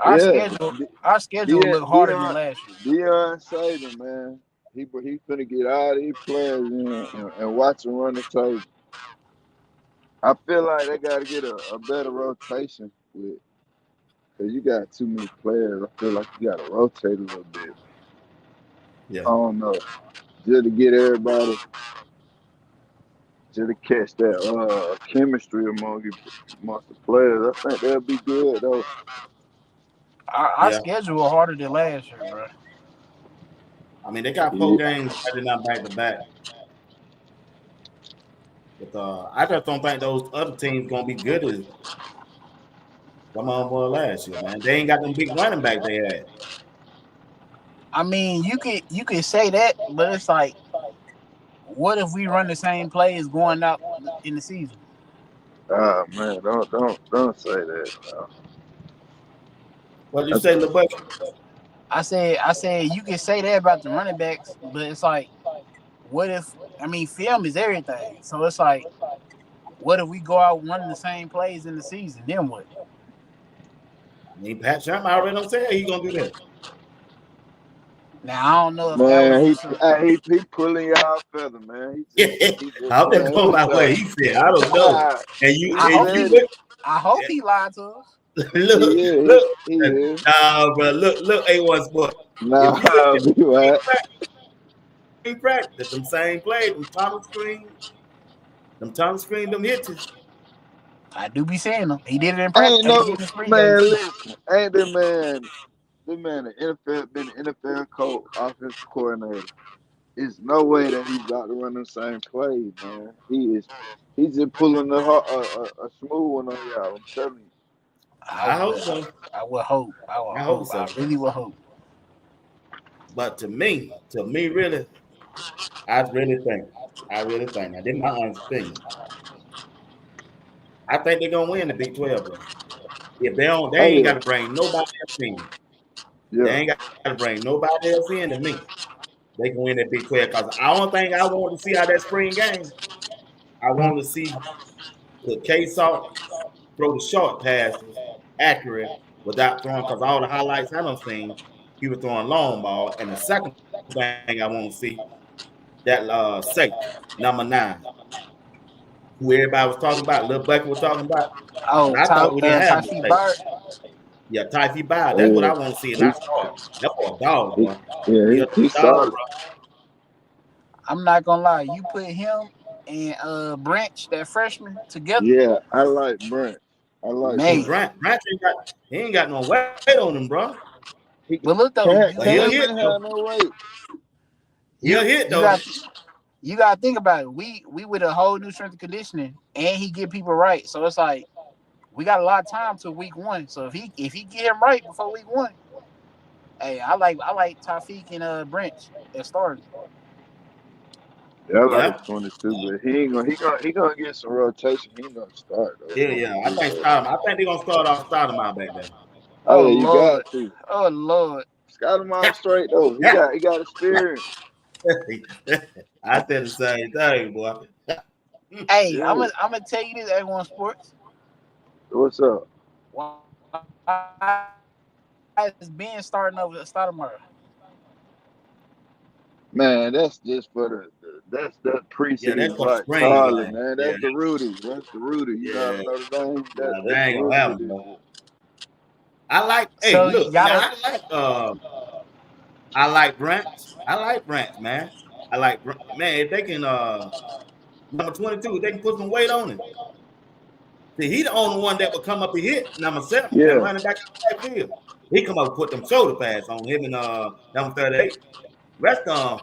Our Yeah. schedule, our schedule De- look harder than Dion last year. Dion Saban, man. He finna get all these players in and watch them run the table. I feel like they got to get a better rotation with because you got too many players. I feel like you got to rotate a little bit. I Yeah, don't know, just to get everybody, just to catch that chemistry amongst the players. I think they'll be good though. Our yeah. schedule harder than last year, bro. I mean, they got four Yeah. games starting out back to back. But I just don't think those other teams gonna be good as some of them were last year, man. They ain't got them big running back they had. I mean, you could say that, but it's like, what if we run the same plays going out in the season? Ah man, don't say that. What you No. say, LeBuck? I said you can say that about the running backs, but it's like, what if? I mean, film is everything. So it's like, what if we go out running the same plays in the season? Then what? I mean, Pat Sherman already don't say he gonna do that. Now I don't know if that was Man, just a. he pulling y'all feather, man. He just I'm just saying going what he by what thought. he said. I don't know. And you He I and hope you said he. it. look, I hope he lied to us. look, He is. look. He is. Nah, bro, look, A1 Sport. If Nah, you look at be what? the practice, them same plays, them tunnel screen, them hitches. I do be seeing him. He did it in practice. Ain't He did no it in spring game man. too. Listen, ain't that man? The man, the NFL, been an NFL coach, offensive coordinator. It's no way that he's about to run the same plays, man. He's just pulling a smooth one on y'all. I'm telling you. I I hope would, so. I would hope. I would I hope hope. I so. really would hope. But to me, really, I really think, now this is my honest opinion. I think they're gonna win the Big 12, bro. If they don't, they Oh ain't got yeah, to bring nobody else in. They yeah. ain't got to bring nobody else in to me. They can win that Big 12 because I don't think I want to see how that spring game. I want to see the K Salt throw the short passes accurate without throwing because all the highlights I don't seen, he was throwing long ball. And the second thing I want to see that safety number 9, who everybody was talking about, Lil Bucky was talking about, but Oh, I thought we didn't have no Typhoon safety. Bird. Yeah, Typhoon Bad. Oh That's what I yeah. want to see, and I He, started. That's for a dog, he boy. yeah, He a he dog, solid. bro. I'm not gonna lie. You put him and Branch, that freshman, together, Yeah, I like Brent. I like But man. Brent. Brant he ain't got no weight on him, bro. He But look though, But he'll Cam hit ain't though. had no weight. He'll hit you though. got you got to think about it. We with a whole new strength and conditioning, and he get people right. So it's like we got a lot of time to week 1. So if he get him right before week 1, hey, I like Tafik and Branch as starters. Yeah, I like Yeah, 22, but he gonna get some rotation. He ain't gonna start though. He yeah, gonna yeah. get I his think role. start him. I think they're gonna start off start him out back there. Oh Oh yeah, you Lord, got to. oh Lord. Scott him out straight though. He got experience. I said the same thing, boy. Hey, I'm Yeah. gonna I'm gonna tell you this, everyone sports. What's up? Why is Ben starting over Stoudemire? Man, that's just for that's that Yeah, preseason that's for the Black spring Charlie, game. man. Yeah, That's the Rudy. That's the Rudy. You know how yeah, to Notre Dame? yeah. They That's the ain't gonna Rudy have for him, this bro. year. I like. Hey, So look. y'all Now don't. I like Brant. I like Brant, man. I like man. If they can number 22, if they can put some weight on him. See, he the only one that would come up and hit number 7 and Yeah. running back out the backfield. He come up and put them shoulder pads on him and number 38. Rest of them,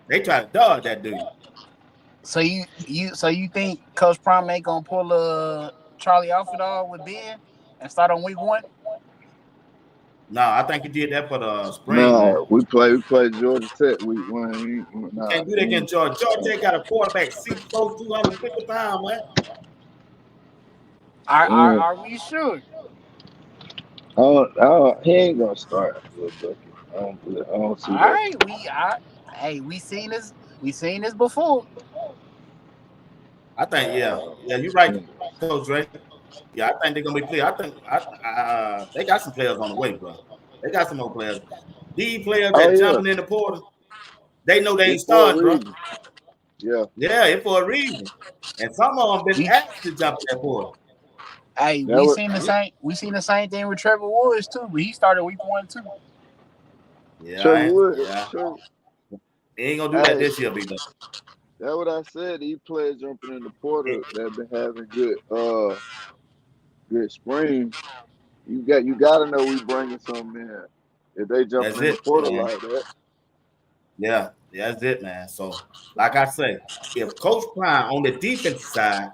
they try to dodge that dude. So you think Coach Prime ain't gonna pull Charlie off it all with Ben and start on week 1? No, I think he did that for the spring, man. No, we played Georgia Tech week 1. You Nah, can't do that against Georgia. Georgia got a quarterback 6'4", 250 pounds, man. yeah. Are we sure? He ain't gonna start Little Bucky. I don't All see that. right, hey, we seen this before. I think, yeah. Uh, Yeah, you're right, he ain't gonna Coach Ray. Yeah, I think they're gonna be players. I think they got some players on the way, bro. They got some more players. These players Oh that yeah, jumping in the portal, they know they ain't it's for a starting, bro. reason. Yeah, Yeah, it's for a reason. And some of them been We asked to jump in that portal. hey, that was we seen the same thing with Trevor Woods too, but he started week 1 too. Trevor Yeah, Wood. yeah. Trevor, They ain't gonna do that hey, this year, big dog. that's what I said. These players jumping in the portal that have been having good spring. You gotta know we bringing something in. If they That's jumping in the it, portal man. like that, Yeah, that's it, man. So, like I say, if Coach Prime on the defense side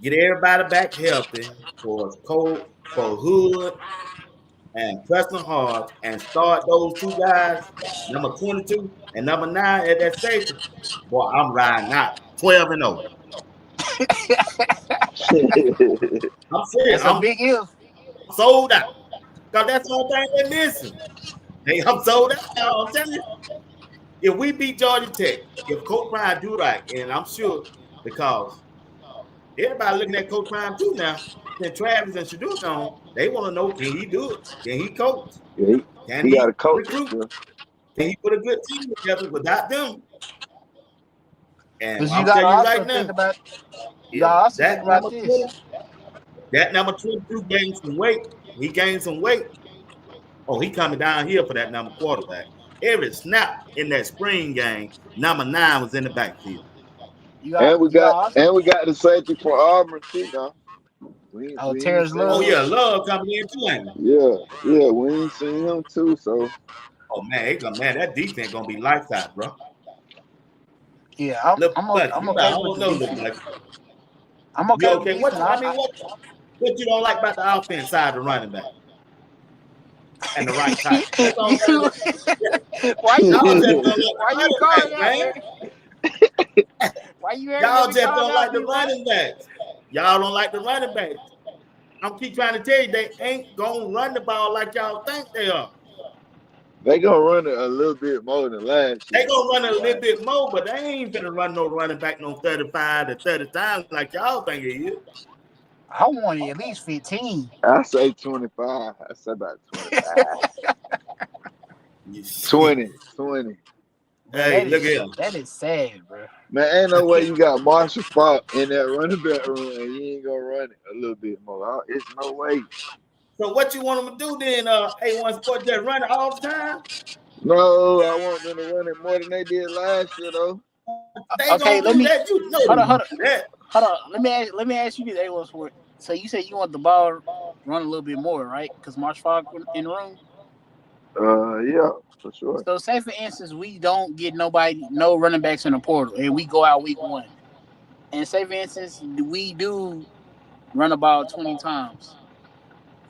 get everybody back healthy for Cole, for Hood and Preston Hart, and start those 2 guys, number 22 and number 9 at that safety, boy, I'm riding out 12-0. I'm serious. That's a big if. I'm sold out. Because that's the only thing they're missing. Hey, I'm sold out. I'm telling you. If we beat Georgia Tech, if Coach Prime do right, and I'm sure because everybody looking at Coach Prime too now, then Travis and Shedeur gone, they want to know, can he do it? Can he coach? yeah, Can he got he a coach recruit? still. Can he put a good team together without them? And Because I'm telling you right now, you if gotta also think that about number this. 20, that number 22 gained some weight, he gained some weight. Oh, he coming down here for that number quarterback. Every snap in that spring game, number 9 was in the backfield. You got And we you got got also and we got the safety for Auburn too now. We ain't Terrence seen Oh Love. him. yeah, Love coming in too, ain't it? Yeah, we ain't seen him too. So Oh man, that defense gonna be lights out, bro. Yeah, Look, buddy, I'm you I okay with don't the know, look defense. like I'm you okay with the okay? What defense. I mean, what you don't like about the offense side of the running back and the right tackle? That's the only thing. You, Yeah, why you y'all just don't like why the you running calling backs, out, man. man? Why you ain't Y'all never just called don't out like the people? running backs. Y'all don't like the running backs. I'm keep trying to tell you they ain't gonna run the ball like y'all think they are. they gonna run it a little bit more than last They year. gonna run a little bit more, but they ain't gonna run no running back no 35 to 30 times like y'all think it is. I want at least 15. I say 25. I say about 25. You see. 20, 20. Bro, Hey, look here. that is sad, bro. Man, ain't no way you got Marshall Faulk in that running back room and you ain't gonna run it a little bit more. It's no way. So what you want them to do then? A1 Sports just run it all the time? No, I want them to run it more than they did last year, though. They Okay, gonna let do me that. You know hold they on, gonna hold on, do that. hold on. Let me ask you this. A was for so you said you want the ball run a little bit more, right? Because March Fogg in the room. Yeah, for sure. So say for instance we don't get no running backs in the portal, and we go out week 1. And say for instance we do run the ball 20 times.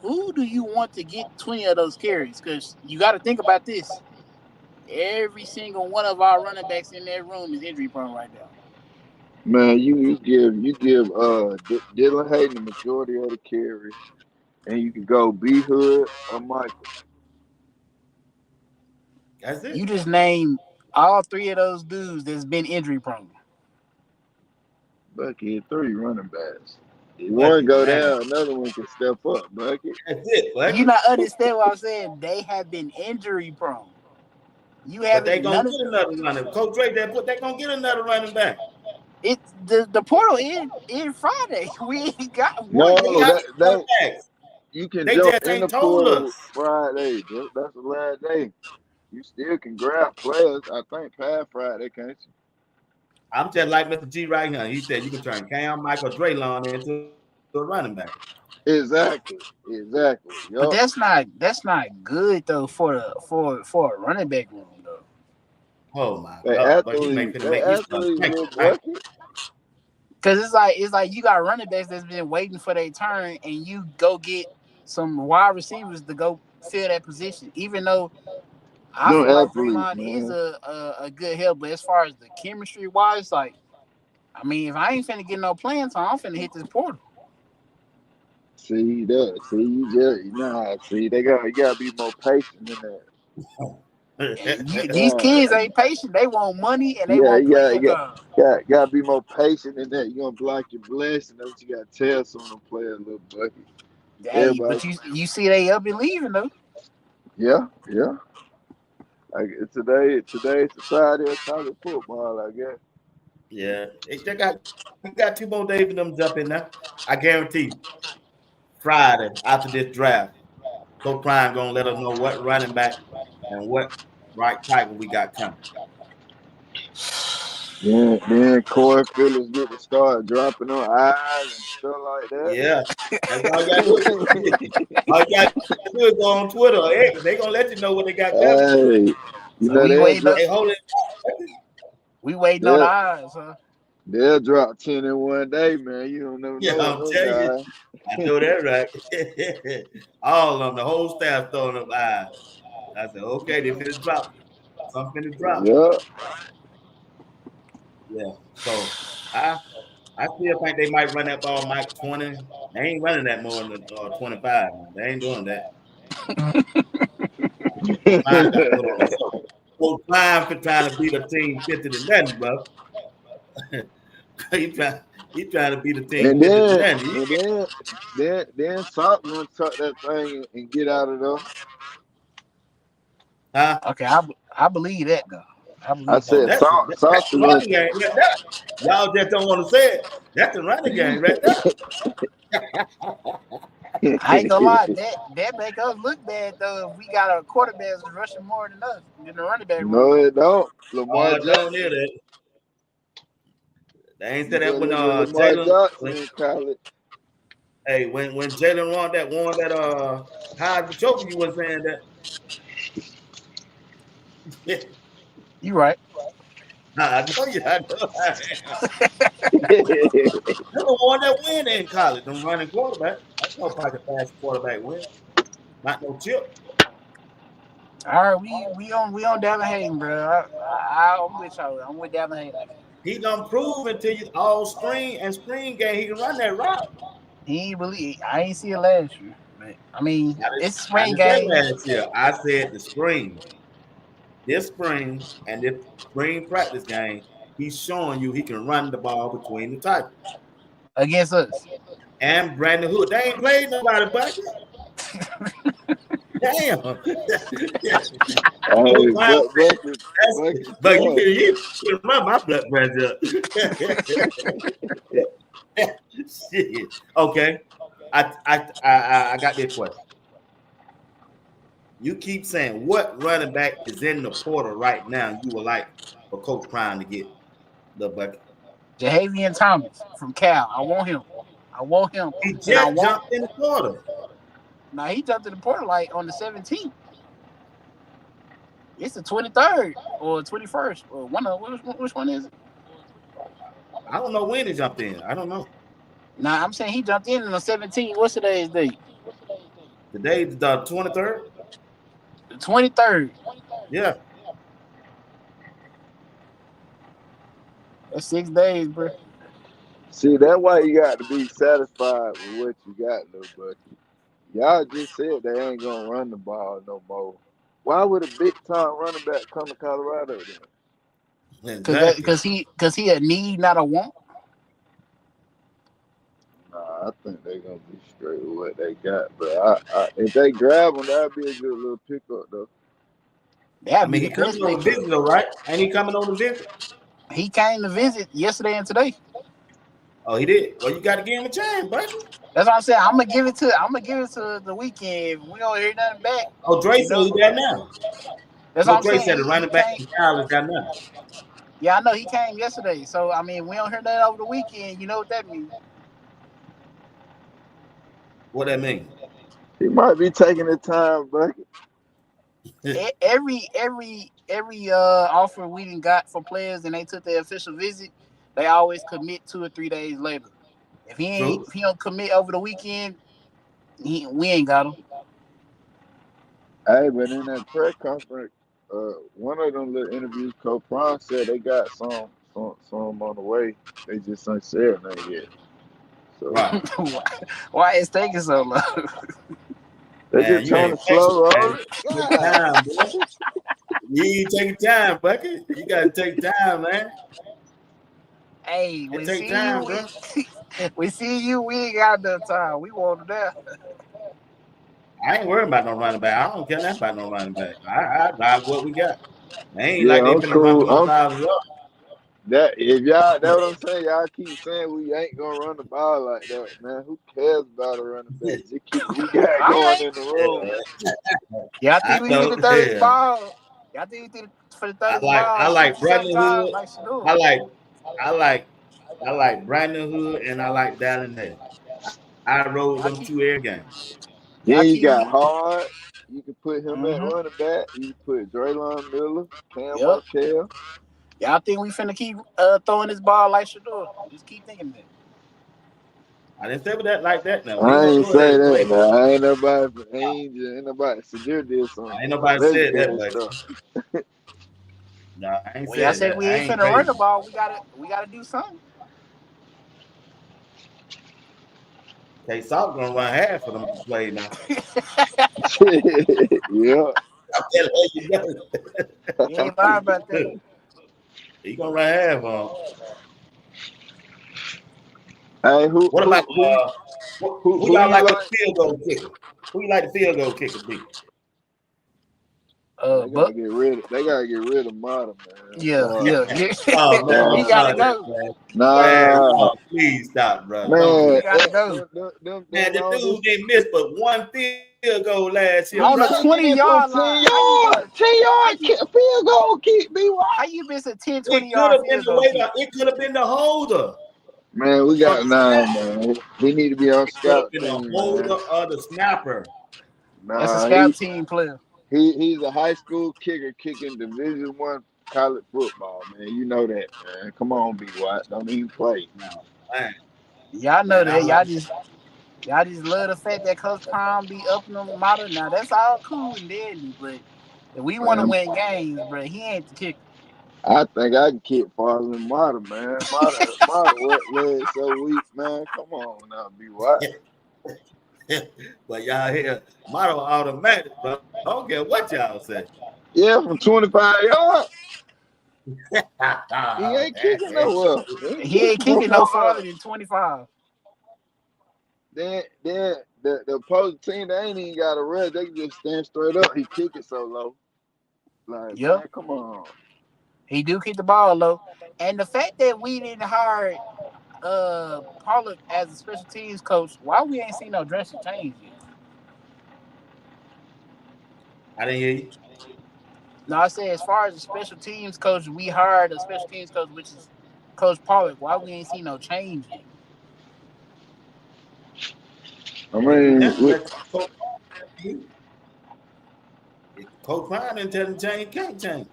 Who do you want to get 20 of those carries? Because you got to think about this. Every single one of our running backs in that room is injury prone right now. Man, you give Dylan Hayden the majority of the carries, and you can go B Hood or Michael. That's You it. just name all 3 of those dudes that's been injury prone. Bucky had 3 running backs. If one Bucket, go man. down, another one can step up. Bucky. That's it, You Bucket. not understand what I'm saying? They have been injury prone. You But they haven't gonna none of get another running. Coach Drake, they gonna get another running back. it. The portal in Friday. We ain't got one They No, yet. got that some that comebacks. you can They jump just in the ain't told portal us. Friday. That's the last day. You still can grab players. I think past Friday, can't I'm just like Mr. G right here. He said you can turn Cam Michael Draylon into a running back. you? Exactly. But Yup. that's not good though for a running back room though. Oh my They God, but he athletes. making to They make me start athletes thinking, little right? bucket. Cause it's like you got running backs that's been waiting for their turn, and you go get some wide receivers to go fill that position. Even though I Them feel like athletes, Draymond is man. a good help, but as far as the chemistry wise, like I mean, if I ain't finna get no playing time, I'm finna hit this portal. See that? See you just nah. See they got you gotta be more patient than that. And these Uh, kids ain't patient. They want money and they yeah, want you got playing you got time. got to be more patient than that. You gonna block your blessing. That's what you gotta tell some of them players, little bucket. Hey, Everybody, but you see they up and leaving though. yeah. Like today's society of college football, I guess. Yeah, they got we got 2 more days for them to jump in there. I guarantee Friday after this draft, Coach Prime gonna let us know what running back and what right tackle we got coming. Then Corey Phillips get to start dropping on eyes and stuff like that. Yeah, that's all you gotta do. All you gotta do is go on Twitter or X. They gonna let you know what they got coming. Hey, you So know we waiting up. They hold it. We waiting on the they'll eyes, huh? they'll drop 10 in one day, man. You don't never Yeah, know with I'm those telling you. guys. I know that right. All of them, the whole staff throwing up eyes. I said, okay, they finna drop. Some finna drop. Yeah. Yeah. So I still think they might run that ball, Mike 20. They ain't running that more than 25. Man. They ain't doing that. Fine got to put on a show. Well, fine for trying to beat a team 50 to nothing, bro. he trying he trying to beat a team and 50 to then nothing. and then Top gonna tuck that thing and get out of there. Huh? Okay, I believe that though. I I believe that. Oh, said that's Top the gonna running game right there. Y'all just don't want to say it. That's the running game right there. I ain't gonna lie, that make us look bad though. If we got a quarterback that's rushing more than us in the running back No, room. it don't. Lamar Oh, don't hear Jackson. that. They ain't You said that better when look at Lamar Jalen. Jackson in college. Hey, when Jalen won that how the choker, you was saying that. You right. I know you. I know. Never won that win in college. Them running quarterback. That's no pocket pass quarterback win. Not no chip. All right, we on Devin Hayden, bro. I'm with y'all. I'm with Devin Hayden. He done proven to you all screen game. He can run that route. He ain't really. I ain't see it last year, but I mean, it's I spring didn't say game. last year. I said the spring. This spring and this spring practice game, he's showing you he can run the ball between the tackles. Against us. And Brandon Hood. They ain't played nobody bucket. Damn. Hey, But you tough. can run my blood pressure up. Shit. Okay. I got this question. You keep saying what running back is in the portal right now you would like for Coach Prime to get the bucket? Jahavian Thomas from Cal. I want him. I want him, He and I just want. jumped in the portal. Now he jumped in the portal like on the 17th. It's the 23rd or 21st or which one is it? I don't know when he jumped in. I don't know. Nah, I'm saying he jumped in on the 17th. What's today's date? Today's the 23rd. The 23rd. Yeah. That's 6 days, bro. See, that's why you got to be satisfied with what you got, little buddy. Y'all just said they ain't gonna run the ball no more. Why would a big time running back come to Colorado then? Exactly. Cause he a need, not a want. Nah, I think they gonna be straight with what they got. But if they grab them, that'd be a good little pickup though. I That'd be mean, the he coming best on the pickup. visit, though, right? Ain't he coming on the visit? He came to visit yesterday and today. Oh, he did. Well, you got to give him a chance, buddy. That's what I'm saying. I'm gonna give it to the weekend. If we don't hear nothing back, Oh, Dre you said know. he got now. That's what No, I'm Dre saying. said the He running back came. from Cal is got now. Yeah, I know he came yesterday. So I mean, we don't hear nothing over the weekend. You know what that means? What that mean? He might be taking the time, but Every offer we done got for players and they took their official visit, they always commit 2 or 3 days later. True. If he don't commit over the weekend, we ain't got him. hey, but in that press conference, one of them little interviews, Coach Prime said they got some on the way. They just ain't said nothing yet. So Right. Why is taking so long? they're Man, just you trying ain't to patient, slow roll man. it. Take God, time, boy. You ain't taking time, Bucket. You got to take time, man. Hey, It we take see you. time, bro. We see you. We ain't got enough time. We want him there. I ain't worried about no running back. I don't care nothing about no running back. I ride what we got. They ain't yeah, like they I'm finna run for cool. no 1,000 yards. That if y'all, that's what I'm saying. Y'all keep saying we ain't gonna run the ball like that, man. Who cares about a running back? Just keep what we got All going right. in the room. Y'all I think we need know. to throw this Yeah. ball? Y'all think we need to throw this ball I like 67 Brandon times Hood. like Shedeur? I like I like I like Brandon Hood and I like Dallin Hay. I rode Y'all them keep two air games. y'all Then you keep got me. Hard. You can put him at Mm-hmm. running back. You can put Draylon Miller, Cam Yep. Martell. Y'all think we finna keep throwing this ball like Shedeur? Just keep thinking that. I didn't say that like that now. We I ain't gonna ain't go ahead say and that. play. Now. Ain't nobody. Shedeur did some Ain't nobody said that, legendary but stuff. no, I ain't Well, y'all said said that. we I ain't ain't finna run crazy. the ball. We gotta do something. K Salt gonna run half of them play now. yeah. I'm telling you, You ain't lying about that. he gonna run half on. Hey, What about who who y'all you like for the like? field goal kicker? Who you like the field goal kicker be? But They gotta get rid of Modern, man. yeah, Boy, yeah. Oh man, He nah, don't gotta start that, go. man. Man, nah, no, please stop, bro. Don't do He man. that. gotta go. Man, the Longest. dude didn't miss but one field goal last year, He On the bro. taking it from 20-yard 10 line. How you miss yards. 10 how yard you field goal kick me. Why? how you miss a 10, It 20 could yard have been field the goal way kick? it could have been the holder. Man, we got man. He need to be on He could have scout been a team, man. holder of the snapper. That's a Nah, scout team player. he's a high school kicker kicking Division I college football, man. You know that, man. Come on, B Watt. Don't even play. No, man, Y'all know man, I that. love Y'all just love the fact that Coach Prime be up in the model. Now that's all cool and dandy, but if we want to Man, win games, bro, he ain't the kicker. I think I can kick farther than Marta, man. Marta wet leg so weak, man. Come on now, B Watt. it. But y'all here, motto automatic, bro. I don't care what y'all say. Yeah, from 25 yards. He Oh, ain't kicking nowhere. He ain't He ain't kicking from kicking no far. farther than 25. Then the opposing team, they ain't even got to rush. They can just stand straight up. He kick it so low. Like, Yep, man, come on. he do kick the ball low. And the fact that we didn't hire Pollock as a special teams coach, why we ain't seen no drastic change yet? I didn't hear you. No, I said as far as the special teams coach, we hired a special teams coach, which is Coach Pollock. Why we ain't seen no change yet? I Can't do mean, nothing unless Coach Prime. If Coach Prime didn't tell him to change, can't change.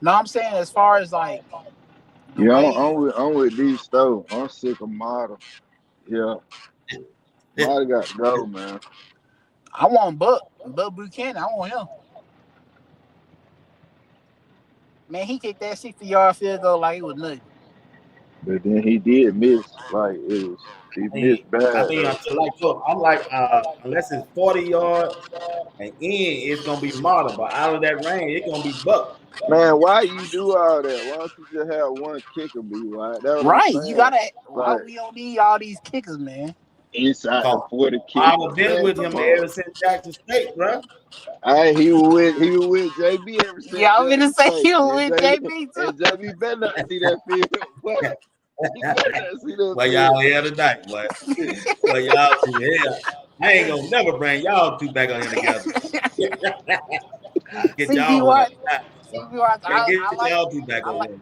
No, I'm saying as far as like the yeah, way I'm with D Stowe. I'm sick of Marta. Yeah, Marta got to go, man. I want Buck Buchanan. I want him. Man, he kicked that 60-yard field goal like it was nothing. But then he did miss. Like he missed I bad mean, though. until like so, I'm like, unless it's 40 yards and in, it's gonna be model. But out of that range, it's gonna be Buck. Man, why you do all that? Why don't you just have one kicker be right? That's what I'm Right. You saying. gotta why Like we don't need all these kickers, man. inside the Cause 40 kicker. I've been Man, with come him on. ever since Jackson State, bro. He was with JB ever since Yeah, I'm gonna Jackson say State. you And with JB JB too. and JB better not see that field. Boy, he better not see that Well, field. y'all here tonight, boy. Well, y'all two here. I ain't gonna never bring y'all two back on here together. Get CB y'all one Watts. tonight, bro. CB Watts, Can't get I like y'all two back I on like here.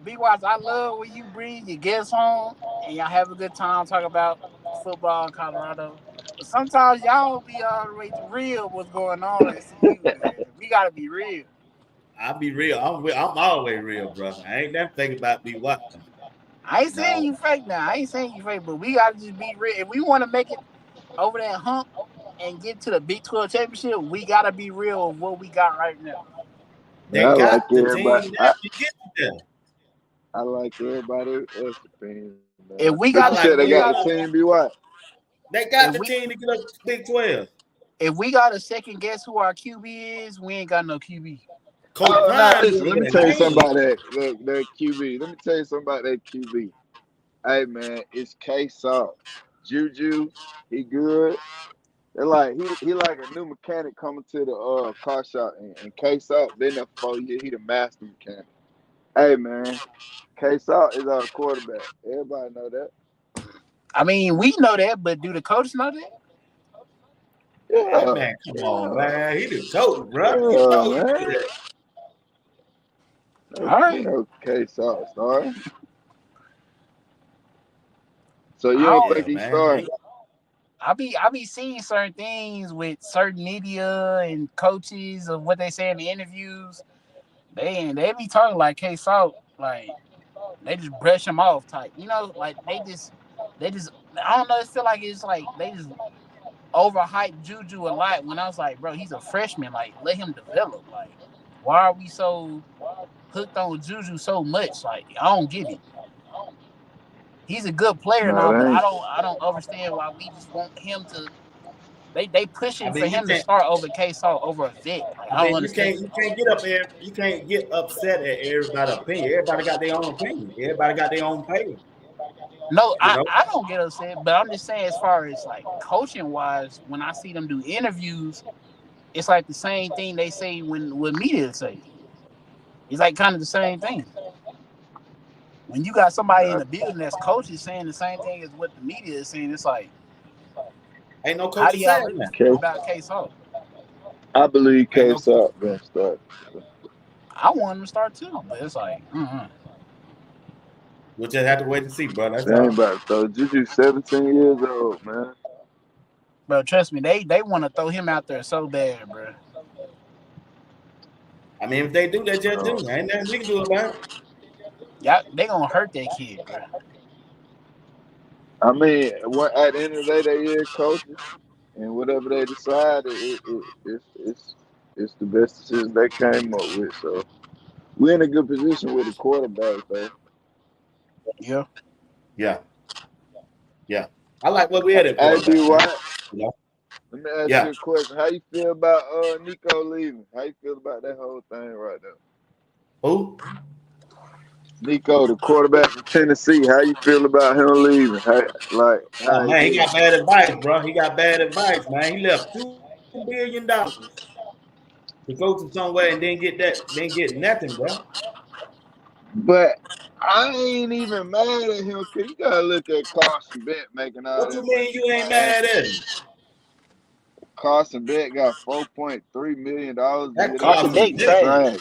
B Watts, I love when you bring your guests home and y'all have a good time talk about football in Colorado. But sometimes y'all be all the way real what's going on at CU, man. We gotta be real. I'll be real. I'm always real, bro. I ain't never thinking about be watching. I ain't saying No, you fake now. I ain't saying you fake, but we gotta just be real. If we want to make it over that hump and get to the Big 12 championship, we gotta be real with what we got right now. they I like got the everybody. team now to get to there. I like everybody else's opinion, man. If we But you I got said like they got the everybody. team be what? They if got the we team to get up to Big 12. if we got to second guess who our QB is, we ain't got no QB. Coach Oh, now Prime listen, doing let me that tell you something game. about that QB. Let me tell you something about that QB. Hey man, it's K Salt. Juju, he good. They're like he like a new mechanic coming to the car shop and K Salt been there for 4 years. He the master mechanic. Hey man, K Salt is our quarterback. Everybody know that. I mean, we know that, but do the coaches know that? Yeah, Man, come on, yeah, man. He the coach, bro. You yeah, know he do man. that. All You right. know K Salt star. So you I don't don't, think Yeah, he man. starting? I be seeing certain things with certain media and coaches of what they say in the interviews. They be talking like K Salt, like they just brush him off type. You know, like they just I don't know. It feel like it's like they just overhyped Juju a lot. When I was like, bro, he's a freshman. Like, let him develop. Like, why are we so hooked on Juju so much? Like, I don't get it. He's a good player No, now, but they ain't. I don't understand why we just want him to. They I pushing for mean, you him to can't. start over K Salt over a vet. Like, I I don't mean, you understand. can't. You can't get up there. You can't get upset at everybody's opinion. Everybody got their own opinion. Everybody got their own page. No, You know. I don't get upset, but I'm just saying as far as like coaching wise, when I see them do interviews, it's like the same thing they say when media say. It's like kind of the same thing. When you got somebody in I, the building that's coaches saying the same thing as what the media is saying, it's like, Ain't no how do coaches y'all saying really that. feel K, about K Salt? I believe Ain't K no coach. Salt gonna start. I want him to start too, but it's like, We'll just have to wait and see, bro. That's They ain't all. about to throw Juju 17 years old, man. Bro, trust me, they want to throw him out there so bad, bro. I mean, if they do, they just do. No. Ain't nothing we can do about it. Y'all, they gonna hurt that kid, bro. I mean, at the end of the day, they is coaches, and whatever they decide, it's the best decision they came up with. So we're in a good position with the quarterback, though. Yeah. Yeah, yeah. I like what we had at Hey, B. quarterback, man. White, You know? let me ask Yeah. you a question. How you feel about Nico leaving? How you feel about that whole thing right now? Who? Nico, the quarterback from Tennessee. How you feel about him leaving? Oh How he man, he did? got bad advice, bro. He got bad advice, man. He left $2 billion to go to somewhere and then get nothing, bro. But I ain't even mad at him because you gotta look at Carson Beck making all What you that mean money you in ain't Miami. mad at him? Carson Beck got $4.3 million a year. That That Carson Carson dude Beck Beck. trash. trash.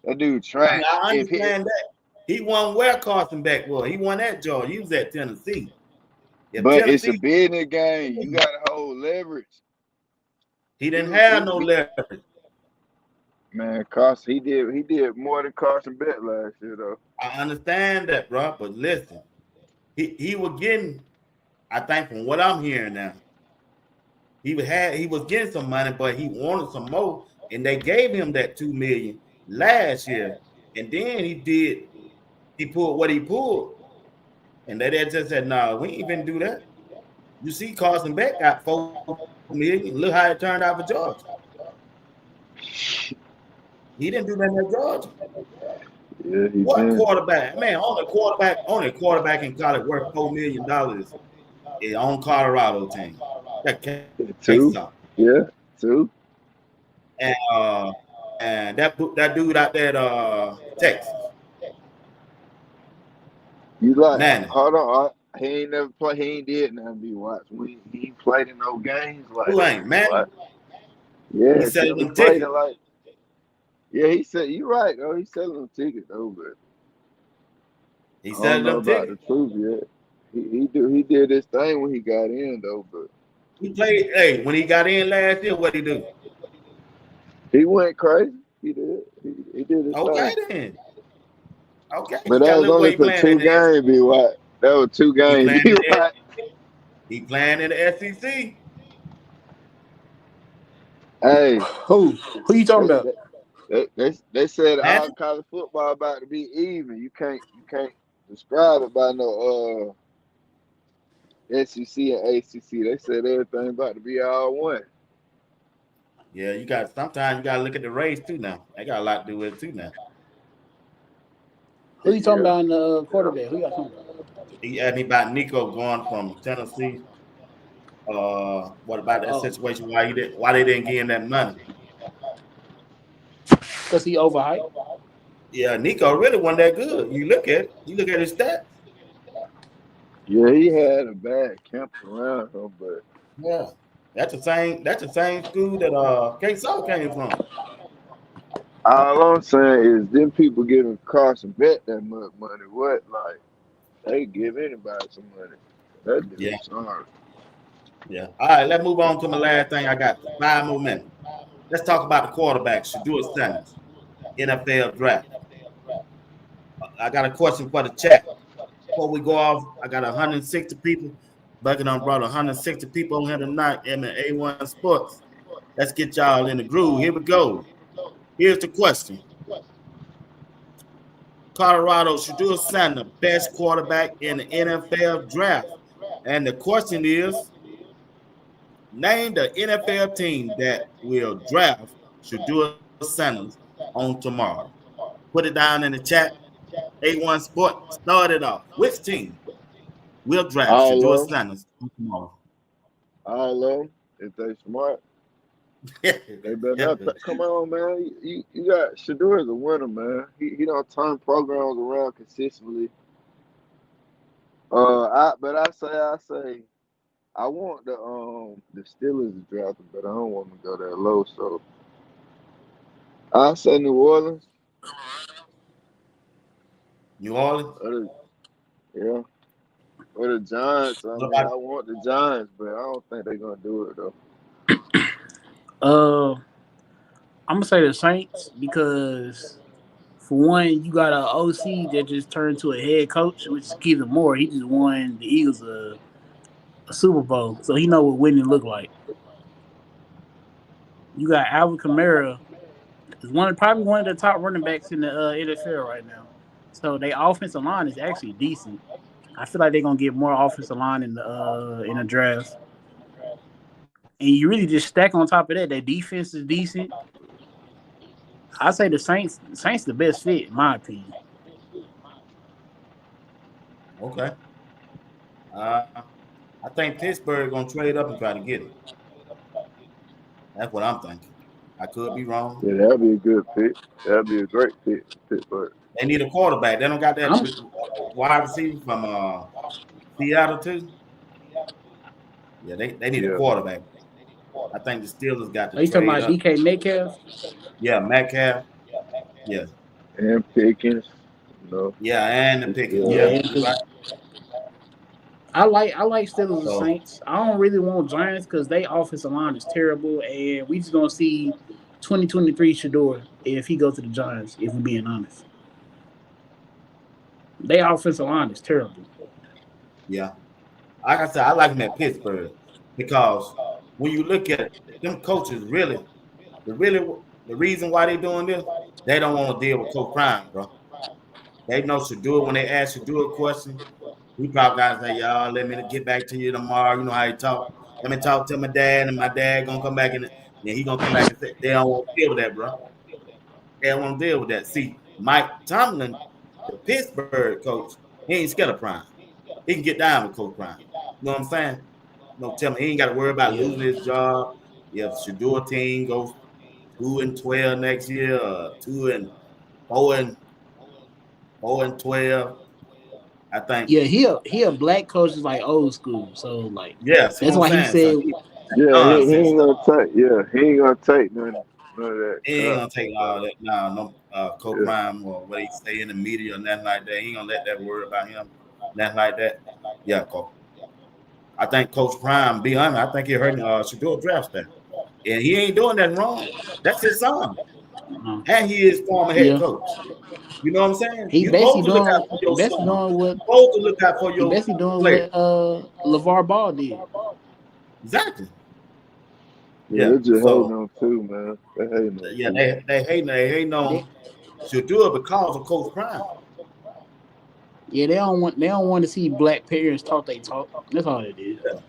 That dude I mean, trash. I If he, understand that. He won where Carson Beck was. He won at Georgia. He was at Tennessee. If but it's a Tennessee, business game. You gotta hold leverage. he He didn't was have he, no he leverage. man, Carson he did more than Carson Beck last year though. I understand that, bro. But listen, he was getting, I think from what I'm hearing now, he was getting some money, but he wanted some more, and they gave him that $2 million last year, and then he pulled what he pulled, and they just said, "No, we ain't even do that." You see, Carson Beck got $4 million. Look how it turned out for Georgia. He didn't do that at Georgia. Yeah, he What did. quarterback? Man, only quarterback in college worth $4 million is on Colorado team. That Casey Two. Thompson. Yeah, two. And that dude out there Texas. You like Nanny. hold on. He ain't never play. He ain't did nothing. Be watched. He ain't played in no games like Who that. ain't Be man? watched. He Yeah, he selling only them played in tickets. like. Yeah, he said you right though. He's selling them tickets though, but He I don't selling know them about the tickets. truth yet. He did his thing when he got in though, but He played, hey, when he got in last year, what he do? he went crazy. He did. He did his Okay thing. then. Okay. But You that gotta was look where only he for playing in two the SEC. games. Be what? That was two He games. playing Be in the what? he playing in the SEC. Hey, Who you talking they, about? they said Man, all college football about to be even. You can't describe it by no SEC and ACC. They said everything about to be all one. yeah, sometimes you gotta look at the race too now. They got a lot to do with it too now. Who you talking Yeah, about in the yeah. quarterback? Who y'all talking about? He asked me about Nico going from Tennessee. What about that Oh, situation? Why they didn't give him that money? because he overhyped. Yeah, Nico really wasn't that good. You look at his stats. Yeah, he had a bad camp around him, but Yeah. That's the same school that K Saw came from. all I'm saying is them people giving Carson Bet that much money. What like they give anybody some money? That Yeah, dude, sorry. yeah. All right, let's move on to my last thing. I got 5 more minutes. Let's talk about the quarterback, Shedeur Sanders, NFL draft. I got a question for the chat. Before we go off, I got 160 people. Bucket on brought 160 people on here tonight in the A1 Sports. Let's get y'all in the groove. Here we go. Here's the question. Colorado Shedeur Sanders, best quarterback in the NFL draft. And the question is, name the NFL team that will draft Shedeur Sanders on tomorrow. Put it down in the chat. A1 Sport started off. Which team will draft All Shedeur of them, Sanders on tomorrow? all of them. If they smart, they better not. Come on, man. You got Shedeur is a winner, man. He don't turn programs around consistently. I say I want the Steelers to draft him, but I don't want them to go that low. So I say New Orleans. New Orleans? Other, Yeah. For the Giants, I What mean, about I want the Giants, but I don't think they're gonna do it though. Uh, I'm gonna say the Saints because for one, you got an OC that just turned to a head coach, which is Keith Moore. He just won the Eagles a Super Bowl, so he know what winning look like. You got Alvin Kamara, is probably one of the top running backs in the NFL right now. So their offensive line is actually decent. I feel like they're gonna get more offensive line in the draft. And you really just stack on top of that. Their defense is decent. I say the Saints the best fit in my opinion. okay? Uh, I think Pittsburgh gonna trade up and try to get him. That's what I'm thinking. I could be wrong. Yeah, that'd be a good pick. That'd be a great pick for Pittsburgh. They need a quarterback. They don't got that I'm wide receiver from Seattle too. Yeah, they need a Yeah. quarterback. I think the Steelers got to Are you talking trade about up. DK Metcalf? Yeah, Metcalf. Yeah, And Pickens, you know, yeah, and the he's Pickens. Yeah, still Yeah, there. and you're right. I like Steelers and So Saints. I don't really want Giants because they offensive line is terrible, and we just gonna see 2023 Shedeur if he goes to the Giants. If we're being honest, they offensive line is terrible. yeah, like I said, I like them at Pittsburgh because when you look at them coaches, really, the reason why they doing this, they don't want to deal with Coach Prime, bro. They know Shedeur when they ask Shedeur a question. He probably got to say, y'all, let me get back to you tomorrow. You know how he talk. Let me talk to my dad, and my dad gonna come back and then he gonna come back and say they don't want to deal with that, bro. They don't want to deal with that. See, Mike Tomlin, the Pittsburgh coach, he ain't scared of Prime. He can get down with Coach Prime. You know what I'm saying? No, tell me he ain't got to worry about Yeah, losing his job. If Shedeur team goes 2-12 next year, 4-12, I think. yeah. He a black coach is like old school, so like Yeah, see what that's I'm why he saying? So said Yeah, he nonsense ain't stuff. gonna take. Yeah, he ain't gonna take none of that He ain't crap. gonna take Like, all that. Nah, no yeah, co-prime or what he say in the media or nothing like that. He ain't gonna let that worry about him, nothing like that. Yeah, I think Coach Prime, be honest, I think he hurting Shedeur draft staff. And he ain't doing nothing wrong. That's his son. uh, And he is former head yeah. coach. You know what I'm saying? He You basically supposed to look doing out for he your basically son. doing what You supposed to look out for he your basically doing player. what LeVar Ball did. Exactly. yeah, Yeah. they just hating So on too, man. They hating on yeah, too. they hate on They, Shedeur because of Coach Prime. yeah, they don't want to see black parents talk they talk. That's all it is. Yeah.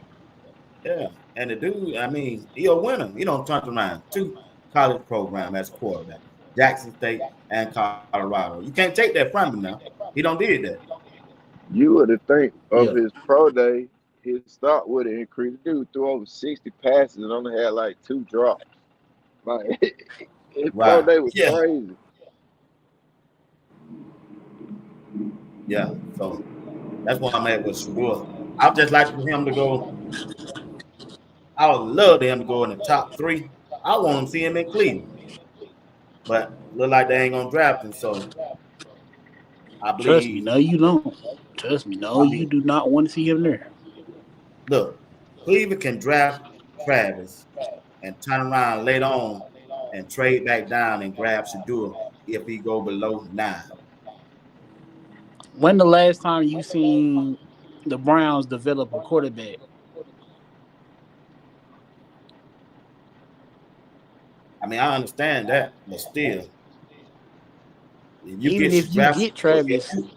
Yeah, and the dude, I mean, he a winner. He don't turn around two college program as a quarterback, Jackson State and Colorado. You can't take that from him now. He don't did that. You would have think of Yeah, his pro day, his stock would have increased. Dude threw over 60 passes and only had like 2 drops. Like his pro Right. day was Yeah. crazy. Yeah. So that's why I'm at with Shador. I'd just like for him to go. I would love him to go in the top three. I want to see him in Cleveland, but look like they ain't gonna draft him. So I trust me. believe. No, you don't. Trust me. No, I you mean, do not want to see him there. look, Cleveland can draft Travis and turn around later on and trade back down and grab Shador if he go below 9. When the last time you seen the Browns develop a quarterback? I mean, I understand that, but still, if you Even get if you draft get Shador, Travis, you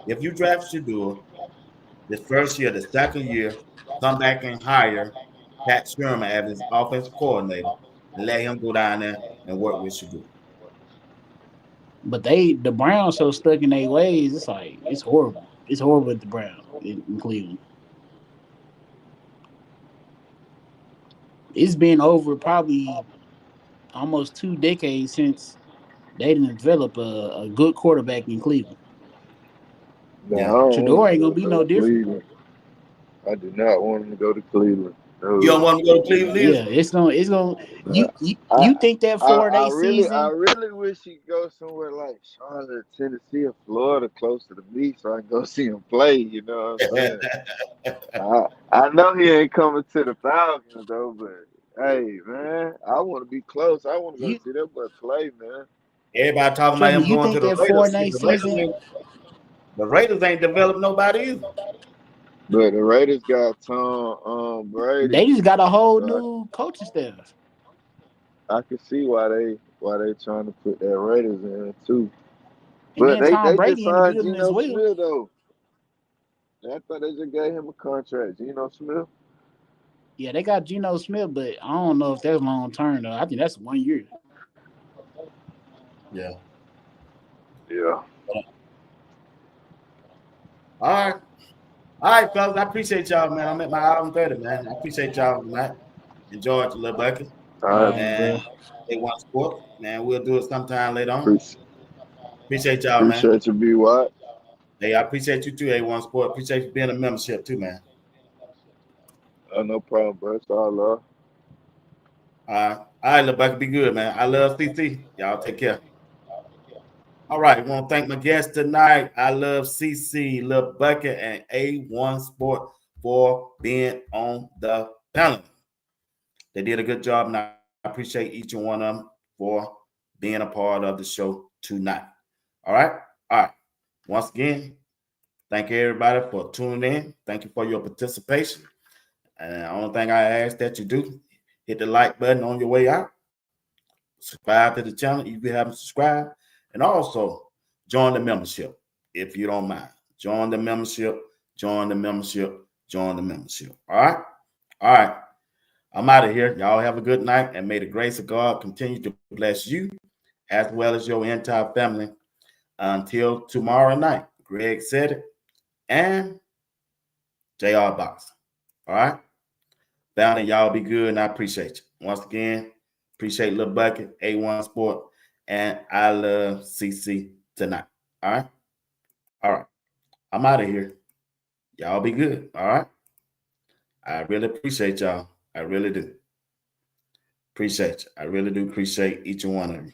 if you draft Shador the first year, the second year, come back and hire Pat Sherman as his offensive coordinator and let him go down there and work with Shador. but the Browns so stuck in their ways. It's like it's horrible. It's horrible with the Browns in Cleveland. It's been over probably almost 2 decades since they didn't develop a good quarterback in Cleveland. Nah, I Yeah, don't want Shador him ain't to gonna go be to no different. Cleveland. I do not want him to go to Cleveland. You don't want to go to Cleveland either? Yeah, it's gonna. Uh, You think that I 4-day I season? really wish he'd go somewhere like Charlotte, Tennessee, or Florida, closer to me, so I can go see him play. You know what I'm saying? I know he ain't coming to the Falcons though, but hey, man, I want to be close. I want to go You see that boy play, man. Everybody talking about Trust me. him You going to think the that Raiders. 4-day season? The Raiders ain't developed nobody either. But the Raiders got Tom They Brady, just got a whole so new coaching staff. I can see why they trying to put that Raiders in too. And But then they Tom they just Brady in the signed building as Geno well. Smith though. I thought they just gave him a contract. Geno Smith. Yeah, they got Geno Smith, but I don't know if that's long term though. I think that's 1 year. Yeah. Yeah. All right. All right, fellas. I appreciate y'all, man. I'm at my album 30, man. I appreciate y'all tonight. Enjoy it, little bucket. All All right. right, And bro. they want sport. Man, we'll do it sometime later on. Appreciate, Appreciate y'all, man. appreciate you, B. Watt. Hey, I appreciate you too, A1 Sport. Appreciate you being a membership too, man. No problem, bro. It's all love. All right, little bucket. Be good, man. I love CC. Y'all take care. All right, I want to thank my guests tonight. I love CC, Lil Bucket, and A1 Sport for being on the panel. They did a good job, and I appreciate each and one of them for being a part of the show tonight. All right. Once again, thank you everybody for tuning in. Thank you for your participation. And the only thing I ask that you do, hit the like button on your way out. Subscribe to the channel if you haven't subscribed. And also join the membership if you don't mind. Join the membership. All right. I'm out of here. Y'all have a good night, and may the grace of God continue to bless you as well as your entire family until tomorrow night. Greg said it, and JR Box. All right. Family, y'all be good, and I appreciate you. Once again, appreciate Lil Bucket, A1 Sport, and I love CC tonight. All right. I'm out of here. Y'all be good. All right. I really appreciate y'all. I really do. Appreciate you. I really do appreciate each and one of you.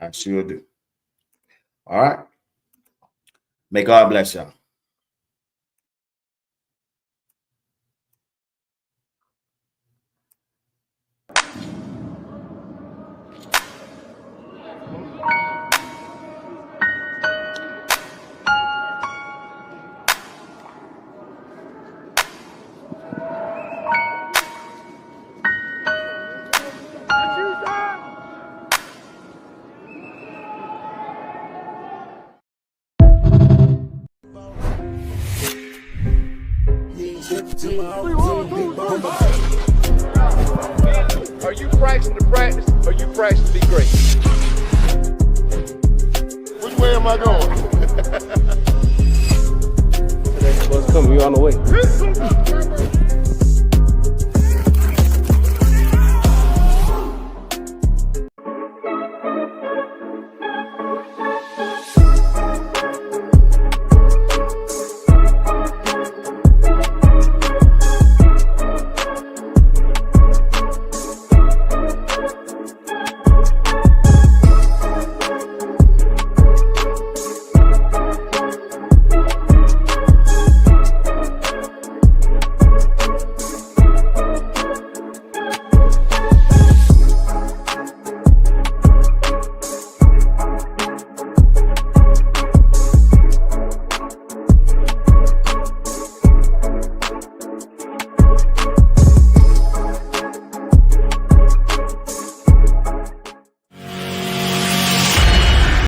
I sure do. All right. May God bless y'all. Are you practicing to practice or you practicing to be great? Which way am I going? What's coming? You on the way?